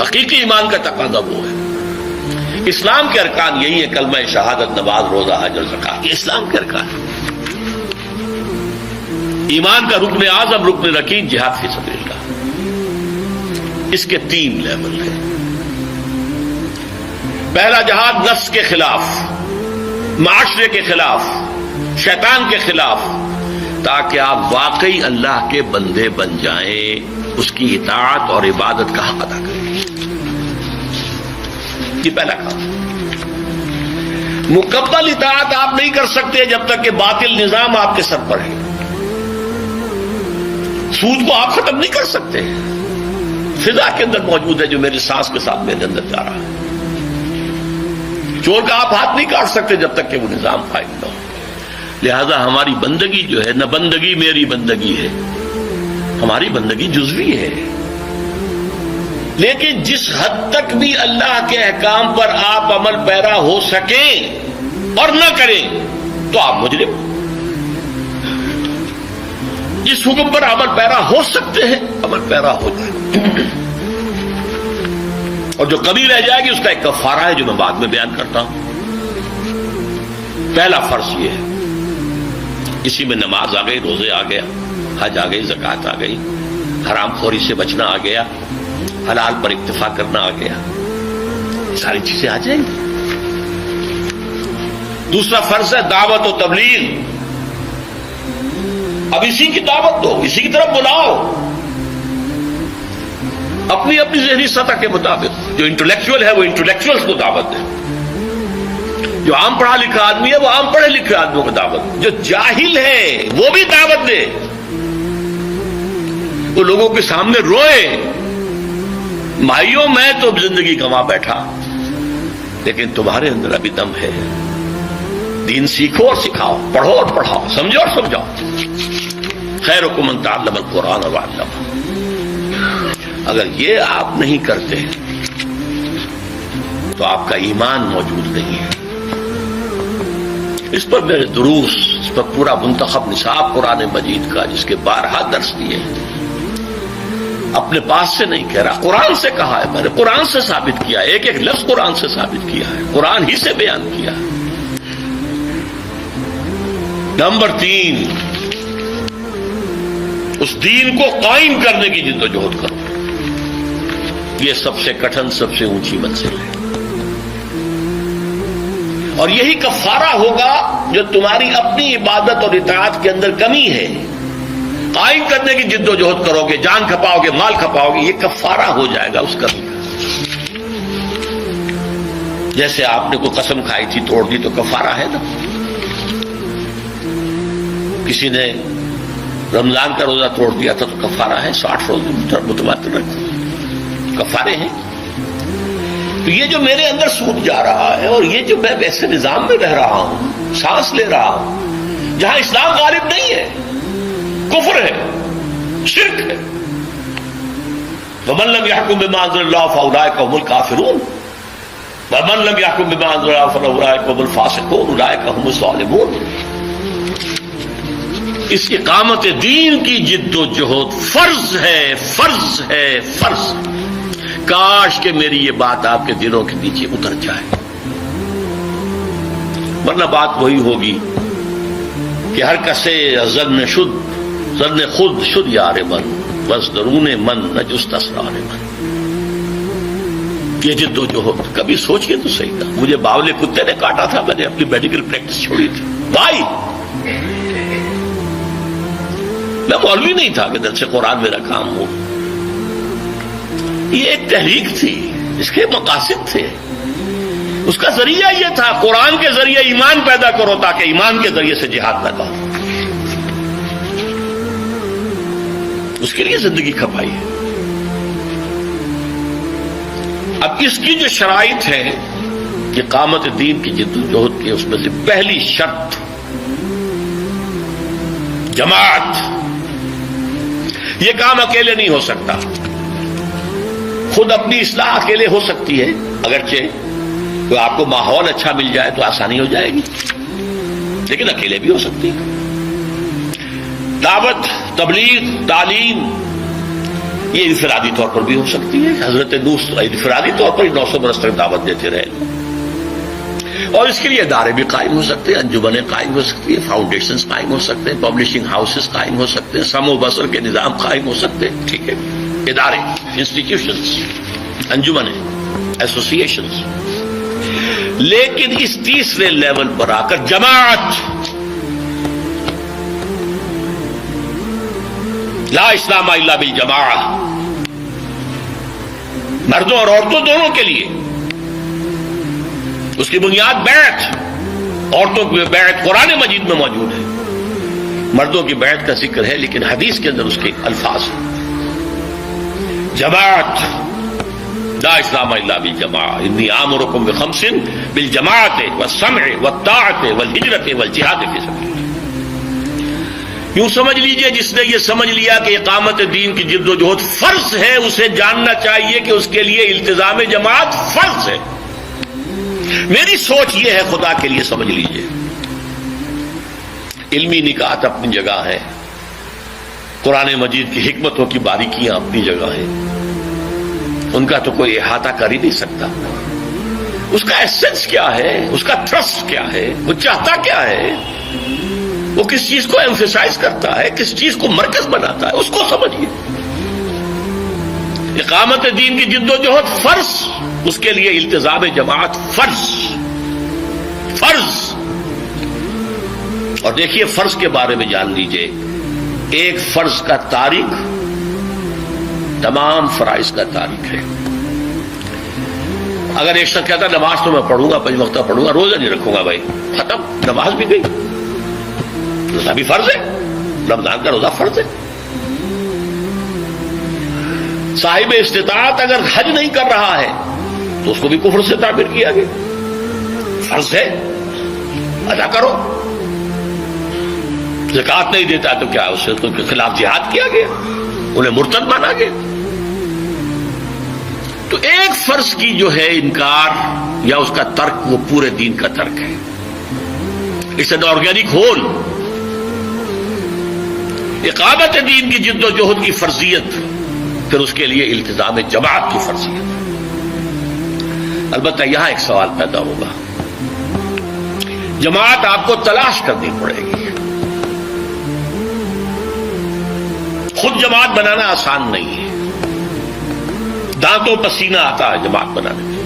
حقیقی ایمان کا تقاضا وہ ہے. اسلام کے ارکان یہی ہے، کلمہ شہادت، نماز، روزہ، حج اور زکات، یہ اسلام کے ارکان ہیں۔ ایمان کا رکن اعظم، رکن رکین جہاد فی سبیل اللہ، اس کے 3 لیول ہیں۔ پہلا جہاد نفس کے خلاف، معاشرے کے خلاف، شیطان کے خلاف، تاکہ آپ واقعی اللہ کے بندے بن جائیں، اس کی اطاعت اور عبادت کا حق ادا کریں۔ یہ پہلا کام۔ مکمل اطاعت آپ نہیں کر سکتے جب تک کہ باطل نظام آپ کے سر پر ہے۔ سود کو آپ ختم نہیں کر سکتے، فضا کے اندر موجود ہے جو میری سانس کے ساتھ میرے اندر جا رہا ہے۔ چور کا آپ ہاتھ نہیں کاٹ سکتے جب تک کہ وہ نظام قائم نہ ہو۔ لہذا ہماری بندگی جو ہے، نہ بندگی میری بندگی ہے، ہماری بندگی جزوی ہے، لیکن جس حد تک بھی اللہ کے احکام پر آپ عمل پیرا ہو سکیں اور نہ کریں تو آپ مجرم۔ جس حکم پر عمل پیرا ہو سکتے ہیں عمل پیرا ہو جائے، اور جو کمی رہ جائے گی اس کا ایک کفارہ ہے جو میں بعد میں بیان کرتا ہوں۔ پہلا فرض یہ ہے، اسی میں نماز آ گئی، روزے آ گیا، حج آ گئی، زکات آ گئی، حرام خوری سے بچنا آ گیا، حلال پر اکتفا کرنا آ گیا، ساری چیزیں آ جائیں گی۔ دوسرا فرض ہے دعوت و تبلیغ۔ اب اسی کی دعوت دو، اسی کی طرف بلاؤ، اپنی اپنی ذہنی سطح کے مطابق۔ جو انٹلیکچوئل ہے وہ انٹلیکچوئلس کو دعوت دے، جو عام پڑھا لکھا آدمی ہے وہ عام پڑھے لکھے آدمیوں کو دعوت، جو جاہل ہے وہ بھی دعوت دے، وہ لوگوں کے سامنے روئے، بھائیوں میں تو زندگی گنوا بیٹھا لیکن تمہارے اندر ابھی دم ہے، دین سیکھو اور سکھاؤ، پڑھو اور پڑھاؤ، سمجھو اور سمجھاؤ۔ خیرکم من تعلم القرآن وعلمہ۔ اگر یہ آپ نہیں کرتے تو آپ کا ایمان موجود نہیں ہے۔ اس پر میرے دروس، اس پر پورا منتخب نصاب قرآن مجید کا، جس کے 12 درس دیے ہیں، اپنے پاس سے نہیں کہہ رہا، قرآن سے کہا ہے، میں نے قرآن سے ثابت کیا ہے، ایک ایک لفظ قرآن سے ثابت کیا ہے، قرآن ہی سے بیان کیا ہے۔ نمبر 3، اس دین کو قائم کرنے کی جد و جہد کرو۔ یہ سب سے کٹھن، سب سے اونچی منزل ہے، اور یہی کفارہ ہوگا جو تمہاری اپنی عبادت اور اطاعت کے اندر کمی ہے۔ قائم کرنے کی جد و جہد کرو گے، جان کھپاؤ گے، مال کھپاؤ گے، یہ کفارہ ہو جائے گا اس کمی کا۔ جیسے آپ نے کوئی قسم کھائی تھی، توڑ دی تو کفارہ ہے نا۔ کسی نے رمضان کا روزہ توڑ دیا تھا تو کفارہ ہے، 60 روزے متواتر کفارے ہیں۔ تو یہ جو میرے اندر سود جا رہا ہے، اور یہ جو میں ویسے نظام میں رہ رہا ہوں، سانس لے رہا ہوں، جہاں اسلام غالب نہیں ہے، کفر ہے، شرک ہے۔ وَمَن لَّمْ يَحْكُم بِمَا أَنزَلَ اللَّهُ فَأُولَٰئِكَ هُمُ الْكَافِرُونَ وَمَن لَّمْ يَحْكُم بِمَا أَنزَلَ اللَّهُ فَأُولَٰئِكَ هُمُ الْفَاسِقُونَ أُولَٰئِكَ هُمُ الظَّالِمُونَ۔ اس اقامت دین کی جد و جہد فرض ہے، فرض ہے، فرض۔ کاش کہ میری یہ بات آپ کے دلوں کے نیچے اتر جائے، ورنہ بات وہی ہوگی کہ ہر کسے ظن شد، ظن خود شد یار من، بس درون من نجست اسرار من۔ یہ جد و جہد کبھی سوچئے تو صحیح تھا۔ مجھے باولے کتے نے کاٹا تھا، میں نے اپنی میڈیکل پریکٹس چھوڑی تھی بھائی، میں مولوی نہیں تھا کہ دل سے قرآن میرا کام ہو۔ یہ ایک تحریک تھی، اس کے مقاصد تھے، اس کا ذریعہ یہ تھا، قرآن کے ذریعے ایمان پیدا کرو تاکہ ایمان کے ذریعے سے جہاد پیدا ہو۔ اس کے لیے زندگی کھپائی ہے۔ اب اس کی جو شرائط ہے، اقامت دین کی جد و جہد کی، اس میں سے پہلی شرط جماعت۔ یہ کام اکیلے نہیں ہو سکتا۔ خود اپنی اصلاح اکیلے ہو سکتی ہے، اگرچہ تو آپ کو ماحول اچھا مل جائے تو آسانی ہو جائے گی، لیکن اکیلے بھی ہو سکتی ہے۔ دعوت، تبلیغ، تعلیم، یہ انفرادی طور پر بھی ہو سکتی ہے۔ حضرت نوح انفرادی طور پر 900 برس تک دعوت دیتے رہے، اور اس کے لیے ادارے بھی قائم ہو سکتے ہیں، انجمنیں قائم ہو سکتی ہیں، فاؤنڈیشنز قائم ہو سکتے ہیں، پبلشنگ ہاؤسز قائم ہو سکتے ہیں، سم و بسر کے نظام قائم ہو سکتے ہیں. ٹھیک ہے، ادارے، انسٹیٹیوشنز، انجمنیں، ایسوسیشنز. لیکن اس تیسرے لیول پر آ کر جماعت، لا اسلام الا بالجماعہ، مردوں اور عورتوں دونوں کے لیے. اس کی بنیاد بیعت، عورتوں کی بیعت قرآن مجید میں موجود ہے، مردوں کی بیعت کا ذکر ہے لیکن حدیث کے اندر اس کے الفاظ ہیں. جماعت، لا اسلام الا بالجماعہ، انی آمرکم بخمس بالجماعت والسمع والطاعت والہجرت والجہاد فی سبیل اللہ. یوں سمجھ لیجئے جس نے یہ سمجھ لیا کہ اقامت دین کی جد و جہد فرض ہے، اسے جاننا چاہیے کہ اس کے لیے التزام جماعت فرض ہے. میری سوچ یہ ہے، خدا کے لیے سمجھ لیجئے، علمی نکات اپنی جگہ ہے، قرآن مجید کی حکمتوں کی باریکیاں اپنی جگہ ہیں، ان کا تو کوئی احاطہ کر ہی نہیں سکتا. اس کا ایسنس کیا ہے، اس کا تھرسٹ کیا ہے، وہ چاہتا کیا ہے، وہ کس چیز کو ایمفیسائز کرتا ہے، کس چیز کو مرکز بناتا ہے، اس کو سمجھیے. اقامت دین کی جد و جہد فرض، اس کے لیے التزام جماعت فرض. فرض. اور دیکھیے فرض کے بارے میں جان لیجئے، ایک فرض کا تاریخ تمام فرائض کا تاریخ ہے. اگر ایک شخص کہتا نماز تو میں پڑھوں گا، 5 وقتہ پڑھوں گا، روزہ نہیں رکھوں گا، بھائی ختم، نماز بھی گئی، روزہ بھی فرض ہے، رمضان کا روزہ فرض ہے. صاحب استطاعت اگر حج نہیں کر رہا ہے تو اس کو بھی کفر سے تعبیر کیا گیا. فرض ہے، ادا کرو. زکات نہیں دیتا تو کیا اس کے خلاف جہاد کیا گیا، انہیں مرتد مانا گیا. تو ایک فرض کی جو ہے انکار یا اس کا ترک، وہ پورے دین کا ترک ہے. اس سے آرگینک ہول. اقامت دین کی جد و جہد کی فرضیت، پھر اس کے لیے التزام جماعت کی فرضیت. البتہ یہاں ایک سوال پیدا ہوگا، جماعت آپ کو تلاش کرنی پڑے گی. خود جماعت بنانا آسان نہیں ہے، دانتوں پسینہ آتا ہے جماعت بنانے میں.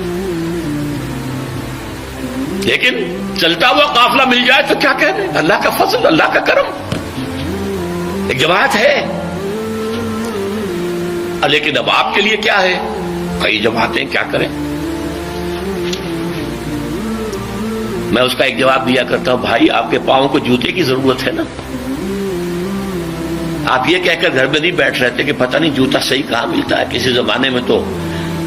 لیکن چلتا ہوا قافلہ مل جائے تو کیا کہنے، اللہ کا فضل، اللہ کا کرم. ایک جماعت ہے. لیکن اب آپ کے لیے کیا ہے، کئی جماعتیں، کیا کریں. میں اس کا ایک جواب دیا کرتا ہوں، بھائی آپ کے پاؤں کو جوتے کی ضرورت ہے نا. آپ یہ کہہ کر گھر میں نہیں بیٹھ رہتے کہ پتہ نہیں جوتا صحیح کہاں ملتا ہے. کسی زمانے میں تو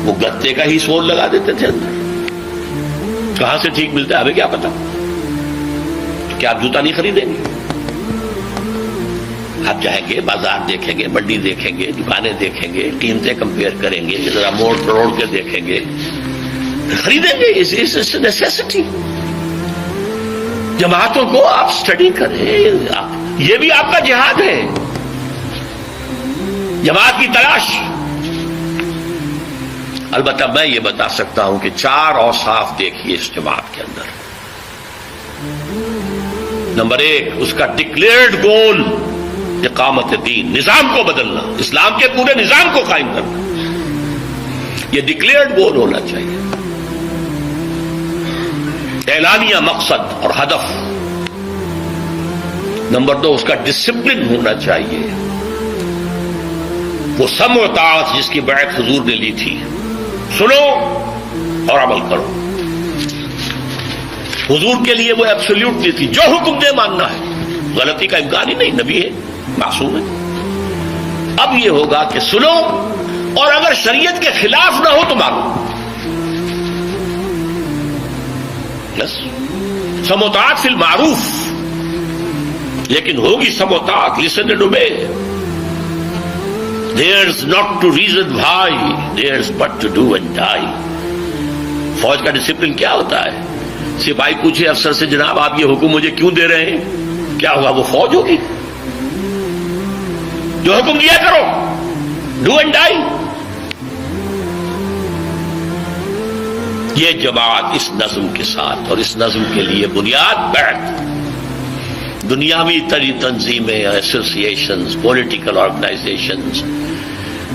وہ گتے کا ہی سول لگا دیتے تھے اندر، کہاں سے ٹھیک ملتا ہے ہمیں کیا پتا. کیا آپ جوتا نہیں خریدیں گے؟ آپ جائیں گے، بازار دیکھیں گے، منڈی دیکھیں گے، دکانیں دیکھیں گے، قیمتیں کمپیئر کریں گے، ذرا موڑ توڑ کے دیکھیں گے، خریدیں گے. اس نیسیسٹی. جماعتوں کو آپ سٹڈی کریں، یہ بھی آپ کا جہاد ہے، جماعت کی تلاش. البتہ میں یہ بتا سکتا ہوں کہ 4 اوصاف دیکھیے اس جماعت کے اندر. نمبر 1، اس کا ڈکلیئرڈ گول اقامت دین، نظام کو بدلنا، اسلام کے پورے نظام کو قائم کرنا. یہ ڈکلیئرڈ گول ہونا چاہیے، اعلانیہ مقصد اور ہدف. نمبر 2، اس کا ڈسپلن ہونا چاہیے، وہ سمع و طاعت جس کی بیعت حضور نے لی تھی، سنو اور عمل کرو. حضور کے لیے وہ ایبسولوٹ نہیں تھی، جو حکم دے ماننا ہے، غلطی کا امکان ہی نہیں، نبی ہے، معصوم ہے. اب یہ ہوگا کہ سنو، اور اگر شریعت کے خلاف نہ ہو تو مانو. بس سمع و طاعت فی المعروف، لیکن ہوگی سمع و طاعت، listen and obey. There's not to reason why, there's but to do and die. فوج کا ڈسپلن کیا ہوتا ہے؟ سپاہی پوچھے افسر سے، جناب آپ یہ حکم مجھے کیوں دے رہے ہیں؟ کیا ہوگا؟ وہ فوج ہوگی. جو حکم دیا کرو، ڈو اینڈ ڈائی. یہ جماعت اس نظم کے ساتھ، اور اس نظم کے لیے بنیاد بیعت، دنیاوی تنظیمیں، ایسوسیشنز، پولیٹیکل آرگنائزیشنز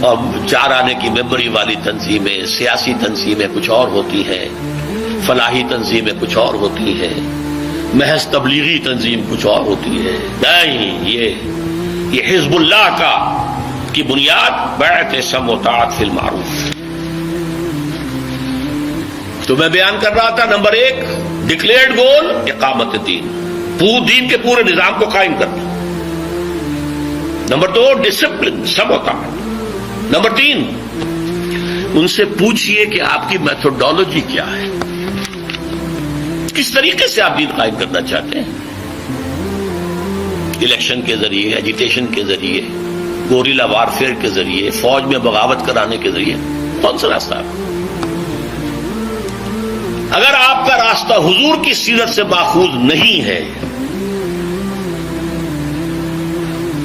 اور چار آنے کی ممبری والی تنظیمیں، سیاسی تنظیمیں کچھ اور ہوتی ہیں، فلاحی تنظیمیں کچھ اور ہوتی ہیں، محض تبلیغی تنظیم کچھ اور ہوتی ہے. نہیں، یہ حزب اللہ کی بنیاد بیعت سمع و طاعت فی المعروف. تو میں بیان کر رہا تھا، نمبر 1 ڈکلیئرڈ گول اقامت دین، دین کے پورے نظام کو قائم کرنا. نمبر 2 ڈسپلن، سمع و طاعت. نمبر 3 ان سے پوچھئے کہ آپ کی میتھوڈالوجی کیا ہے، کس طریقے سے آپ دین قائم کرنا چاہتے ہیں. الیکشن کے ذریعے، ایجیٹیشن کے ذریعے، گوریلا وارفیئر کے ذریعے، فوج میں بغاوت کرانے کے ذریعے، کون سا راستہ ہے؟ اگر آپ کا راستہ حضور کی سیرت سے ماخوذ نہیں ہے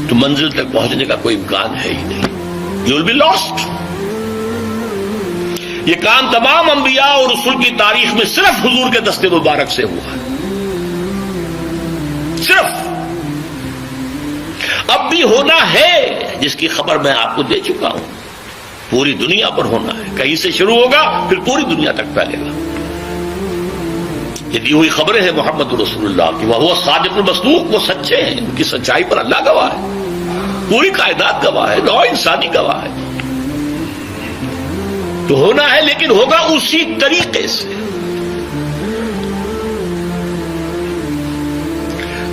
تو منزل تک پہنچنے کا کوئی امکان ہے ہی نہیں. You will be last. یہ کام تمام انبیاء اور رسول کی تاریخ میں صرف حضور کے دست مبارک سے ہوا ہے. صرف. اب بھی ہونا ہے، جس کی خبر میں آپ کو دے چکا ہوں. پوری دنیا پر ہونا ہے، کہیں سے شروع ہوگا پھر پوری دنیا تک پھیلے گا. یہ دی ہوئی خبریں ہیں محمد رسول اللہ کی، وہ صادق المصدوق، وہ سچے ہیں، ان کی سچائی پر اللہ گواہ ہے، پوری کائنات گواہ ہے، نوع انسانی گواہ ہے. تو ہونا ہے، لیکن ہوگا اسی طریقے سے.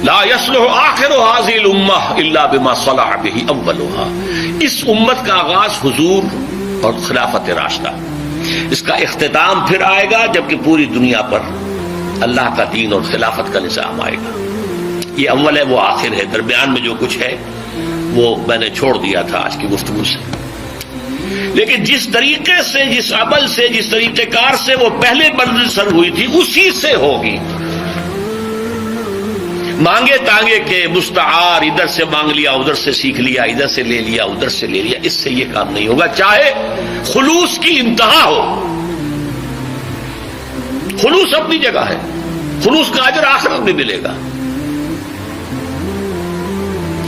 لا يصلح آخر هذه الامة الا بما صلح به اولها. اس امت کا آغاز حضور اور خلافت راشدہ، اس کا اختتام پھر آئے گا جبکہ پوری دنیا پر اللہ کا دین اور خلافت کا نظام آئے گا. یہ اول ہے، وہ آخر ہے. درمیان میں جو کچھ ہے وہ میں نے چھوڑ دیا تھا آج کی گفتگو سے. لیکن جس طریقے سے، جس عمل سے، جس طریقہ کار سے وہ پہلے منزل سر ہوئی تھی، اسی سے ہوگی. مانگے تانگے کے مستعار، ادھر سے مانگ لیا، ادھر سے سیکھ لیا، ادھر سے لے لیا، ادھر سے لے لیا، اس سے یہ کام نہیں ہوگا. چاہے خلوص کی انتہا ہو. خلوص اپنی جگہ ہے، خلوص کا اجر آخرت میں ملے گا.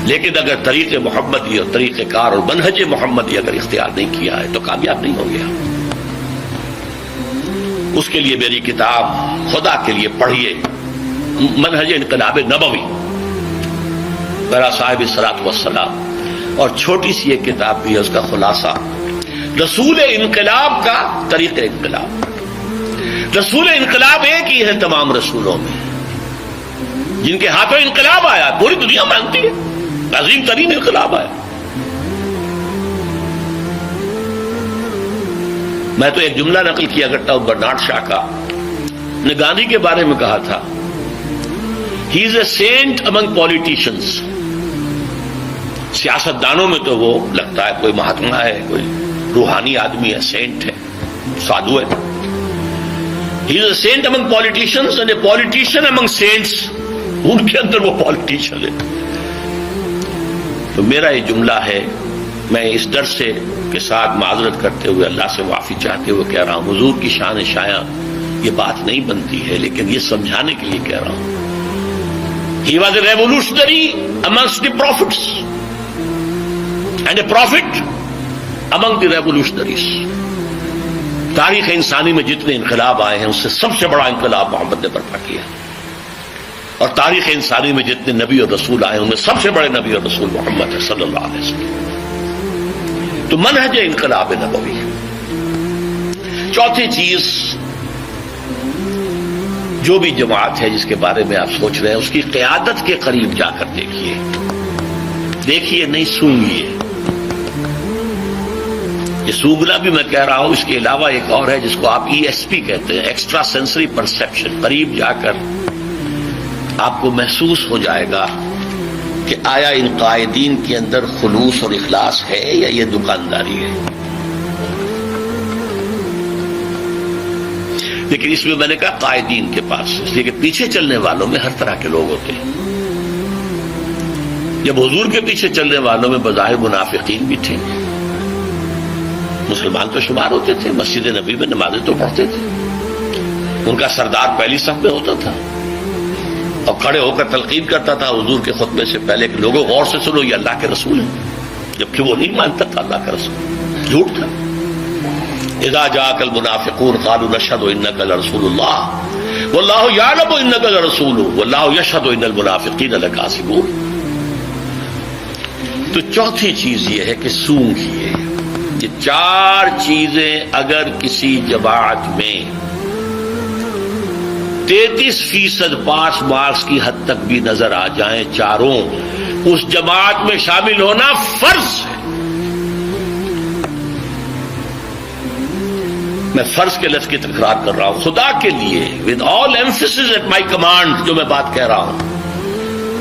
لیکن اگر طریق محمدی اور طریقہ کار اور منہج محمدی اگر اختیار نہیں کیا ہے تو کامیاب نہیں ہو گیا. اس کے لیے میری کتاب خدا کے لیے پڑھیے، منہج انقلاب نبوی، میرا صاحب صلاۃ والسلام. اور چھوٹی سی ایک کتاب بھی ہے، اس کا خلاصہ، رسول انقلاب کا طریقہ انقلاب. رسول انقلاب ایک ہی ہے تمام رسولوں میں، جن کے ہاتھوں انقلاب آیا، پوری دنیا مانتی ہے، عظیم ترین انقلاب آیا. میں تو ایک جملہ نقل کیا کرتا ہوں برنارڈ شاہ کا، نے گاندھی کے بارے میں کہا تھا، ہی از اے سینٹ امنگ پولیٹیشنز. سیاست دانوں میں تو وہ لگتا ہے کوئی مہاتما ہے، کوئی روحانی آدمی ہے، سینٹ ہے، سادھو ہے. He is a saint among politicians and a politician among saints. ان کے اندر وہ پالیٹیشن ہے. تو میرا یہ جملہ ہے، میں اس درس کے ساتھ معذرت کرتے ہوئے اللہ سے معافی چاہتے ہوئے کہہ رہا ہوں، حضور کی شان شایاں یہ بات نہیں بنتی ہے، لیکن یہ سمجھانے کے لیے کہہ رہا ہوں. He was a revolutionary amongst the prophets and a prophet among the revolutionaries. تاریخ انسانی میں جتنے انقلاب آئے ہیں اس سے سب سے بڑا انقلاب محمد نے برپا کیا، اور تاریخ انسانی میں جتنے نبی اور رسول آئے ہیں ان میں سب سے بڑے نبی اور رسول محمد ہے صلی اللہ علیہ وسلم. تو منہج انقلاب نبوی. چوتھی چیز، جو بھی جماعت ہے جس کے بارے میں آپ سوچ رہے ہیں، اس کی قیادت کے قریب جا کر دیکھیے نہیں سونگیے. یہ سونگنا بھی میں کہہ رہا ہوں، اس کے علاوہ ایک اور ہے جس کو آپ ESP کہتے ہیں، ایکسٹرا سینسری پرسیپشن. قریب جا کر آپ کو محسوس ہو جائے گا کہ آیا ان قائدین کے اندر خلوص اور اخلاص ہے یا یہ دکانداری ہے. لیکن اس میں میں نے کہا قائدین کے پاس، اس لیے کہ پیچھے چلنے والوں میں ہر طرح کے لوگ ہوتے ہیں. جب حضور کے پیچھے چلنے والوں میں بظاہر منافقین بھی تھے، مسلمان تو شمار ہوتے تھے، مسجد نبی میں نمازیں تو پڑھتے تھے، ان کا سردار پہلی صف میں ہوتا تھا اور کھڑے ہو کر تلقین کرتا تھا حضور کے خطبے سے پہلے کہ لوگوں غور سے سنو یہ اللہ کے رسول ہے، جبکہ وہ نہیں مانتا تھا اللہ کا رسول، جھوٹ تھا۔ اذا جاءك المنافقون قالوا نشهد انك لرسول الله والله يعلم انك لرسوله والله يشهد ان المنافقين لكاذبون۔ تو چوتھی چیز یہ ہے کہ سونگھیے۔ یہ چار چیزیں اگر کسی جماعت میں 33% پاس مارکس کی حد تک بھی نظر آ جائیں چاروں، اس جماعت میں شامل ہونا فرض ہے۔ میں فرض کے لفظ کی تکرار کر رہا ہوں، خدا کے لیے with all emphasis at my command جو میں بات کہہ رہا ہوں،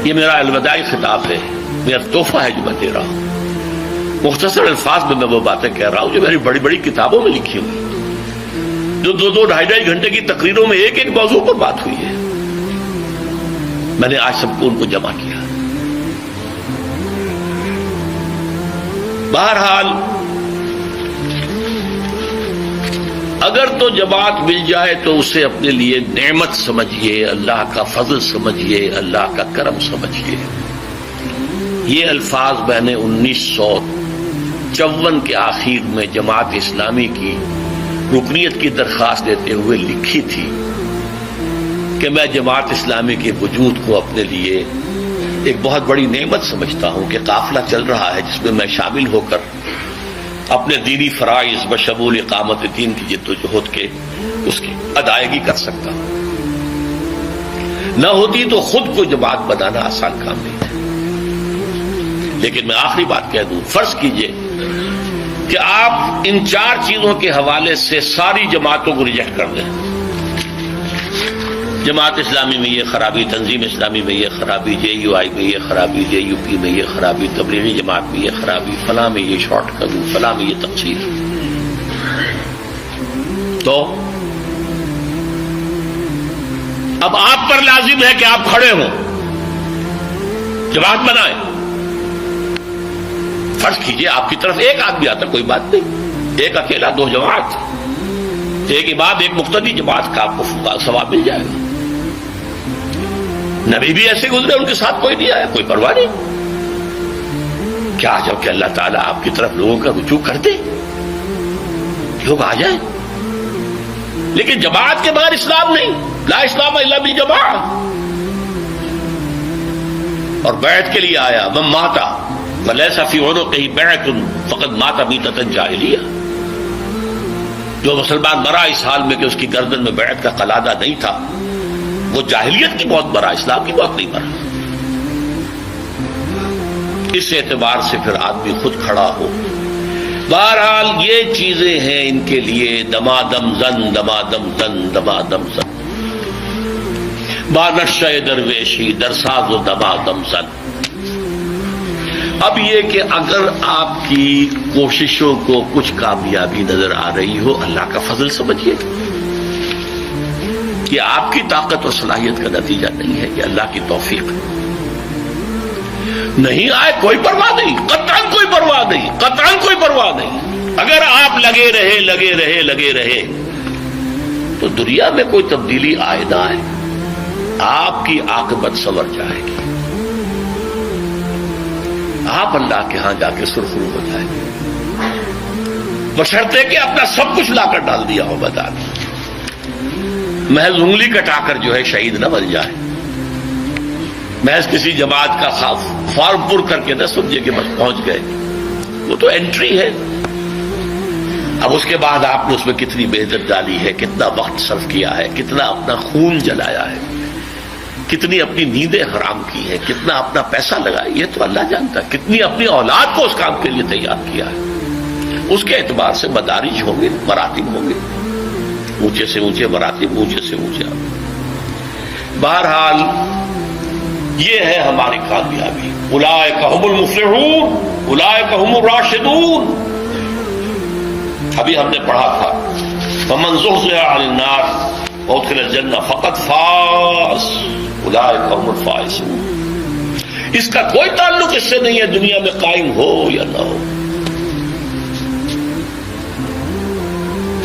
یہ میرا الوداعی خطاب ہے، میرا تحفہ ہے جو میں دے رہا ہوں۔ مختصر الفاظ میں وہ باتیں کہہ رہا ہوں جو میری بڑی بڑی کتابوں میں لکھی ہوئی، جو 2-2 ڈھائی گھنٹے کی تقریروں میں ایک ایک موضوع پر بات ہوئی ہے، میں نے آج سب کو ان کو جمع کیا۔ بہرحال اگر تو جماعت مل جائے تو اسے اپنے لیے نعمت سمجھیے، اللہ کا فضل سمجھیے، اللہ کا کرم سمجھیے۔ یہ الفاظ میں نے 1954 کے آخر میں جماعت اسلامی کی رکنیت کی درخواست دیتے ہوئے لکھی تھی کہ میں جماعت اسلامی کے وجود کو اپنے لیے ایک بہت بڑی نعمت سمجھتا ہوں کہ قافلہ چل رہا ہے جس میں میں شامل ہو کر اپنے دینی فرائض بشمول اقامت دین کی جدوجہد کے اس کی ادائیگی کر سکتا ہوں۔ نہ ہوتی تو خود کو جماعت بنانا آسان کام نہیں تھا۔ لیکن میں آخری بات کہہ دوں، فرض کیجئے کہ آپ ان چار چیزوں کے حوالے سے ساری جماعتوں کو ریجیکٹ کر دیں۔ جماعت اسلامی میں یہ خرابی، تنظیم اسلامی میں یہ خرابی، جے یو آئی میں یہ خرابی، جے یو پی میں یہ خرابی، تبلیغی جماعت میں یہ خرابی، فلاں میں یہ شارٹ کٹ، فلاں میں یہ تقصیر، تو اب آپ پر لازم ہے کہ آپ کھڑے ہوں، جماعت بنائیں۔ فرض کیجئے آپ کی طرف ایک آدمی آتا، کوئی بات نہیں، ایک اکیلا 2 جماعت، ایک امام ایک مقتدی جماعت کا آپ کو ثواب مل جائے گا۔ نبی بھی ایسے گزرے، ان کے ساتھ کوئی نہیں آیا، کوئی پرواہ نہیں۔ کیا جب کہ اللہ تعالیٰ آپ کی طرف لوگوں کا رجوع کر دے، لوگ آ جائیں۔ لیکن جماعت کے بغیر اسلام نہیں، لا اسلام الا بالجماعۃ۔ اور بیعت کے لیے آیا، من مات ولیس فی عنقہ بیعۃ فقد مات میتۃ جاہلیہ۔ جو مسلمان مرا اس حال میں کہ اس کی گردن میں بیعت کا قلادہ نہیں تھا، وہ جاہلیت کی موت مرا، اسلام کی موت نہیں مرا۔ اس اعتبار سے پھر آدمی خود کھڑا ہو۔ بہرحال یہ چیزیں ہیں ان کے لیے دمادم زن، دمادم زن، دمادم زن، بانشہ درویشی درساز و دمادم زن۔ اب یہ کہ اگر آپ کی کوششوں کو کچھ کامیابی نظر آ رہی ہو، اللہ کا فضل سمجھیے، یہ آپ کی طاقت اور صلاحیت کا نتیجہ نہیں ہے، یہ اللہ کی توفیق ہے۔ نہیں آئے کوئی پرواہ نہیں، قطعاً کوئی پرواہ نہیں، قطعاً کوئی پرواہ نہیں۔ اگر آپ لگے رہے تو دنیا میں کوئی تبدیلی آئے نہ آئے، آپ کی عاقبت سنور جائے گی، آپ اللہ کے ہاں جا کے سرخرو ہو جائیں گے، بشرطے کہ اپنا سب کچھ لا کر ڈال دیا ہو میدان۔ محض انگلی کٹا کر جو ہے شہید نہ بن جائے، محض کسی جماعت کا فارم پر کر کے نہ سمجھے کہ بس پہنچ گئے، وہ تو انٹری ہے۔ اب اس کے بعد آپ نے اس میں کتنی محنت ڈالی ہے، کتنا وقت صرف کیا ہے، کتنا اپنا خون جلایا ہے، کتنی اپنی نیندیں حرام کی ہے، کتنا اپنا پیسہ لگایا، یہ تو اللہ جانتا ہے، کتنی اپنی اولاد کو اس کام کے لیے تیار کیا ہے۔ اس کے اعتبار سے مدارج ہوں گے، مراتب ہوں گے، اونچے سے اونچے مراتب، اونچے سے اونچے۔ بہرحال یہ ہے ہماری کامیابی۔ اولئک ھم المفلحون، اولئک ھم الراشدون۔ ابھی ہم نے پڑھا تھا فمن زحزح عن النار وادخل الجنہ فقد فاز اولئک ھم الفائزون۔ اس کا کوئی تعلق اس سے نہیں ہے دنیا میں قائم ہو یا نہ ہو۔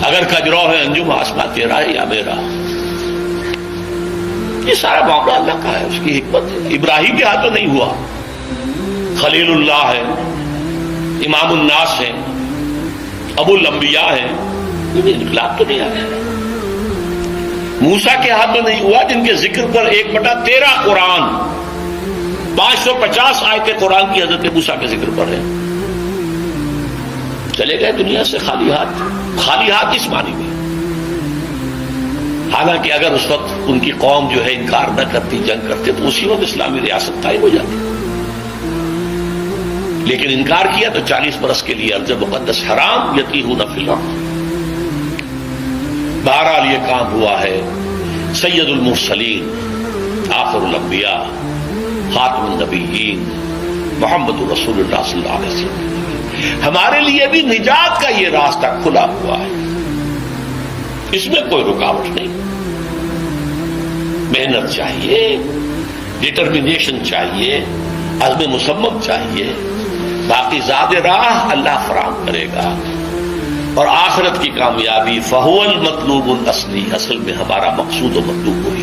اگر کجرو ہے انجم آسمان تیرا ہے یا میرا، یہ سارا معاملہ اللہ کا ہے، اس کی حکمت ہے۔ ابراہیم کے ہاتھوں نہیں ہوا، خلیل اللہ ہے، امام الناس ہے، ابو الانبیاء ہے، انہیں انقلاب تو نہیں آیا۔ موسیٰ کے ہاتھوں نہیں ہوا، جن کے ذکر پر 1/13 قرآن 550 آیتیں قرآن کی حضرت موسیٰ کے ذکر پر ہے، چلے گئے دنیا سے خالی ہاتھ اس معنی میں۔ حالانکہ اگر اس وقت ان کی قوم جو ہے انکار نہ کرتی، جنگ کرتے، تو اسی وقت اسلامی ریاست قائم ہو جاتی، لیکن انکار کیا تو 40 برس کے لیے ارض مقدس حرام یتیہون فی الارض۔ بہرحال یہ کام ہوا ہے۔ سید المرسلین، آخر الانبیاء، خاتم النبیین، محمد رسول اللہ صلی اللہ علیہ وسلم، ہمارے لیے بھی نجات کا یہ راستہ کھلا ہوا ہے، اس میں کوئی رکاوٹ نہیں۔ محنت چاہیے، ڈٹرمنیشن چاہیے، عزم مصمم چاہیے، باقی زاد راہ اللہ فراہم کرے گا۔ اور آخرت کی کامیابی فہو المطلوب الاصلی، اصل میں ہمارا مقصود و مطلوب وہی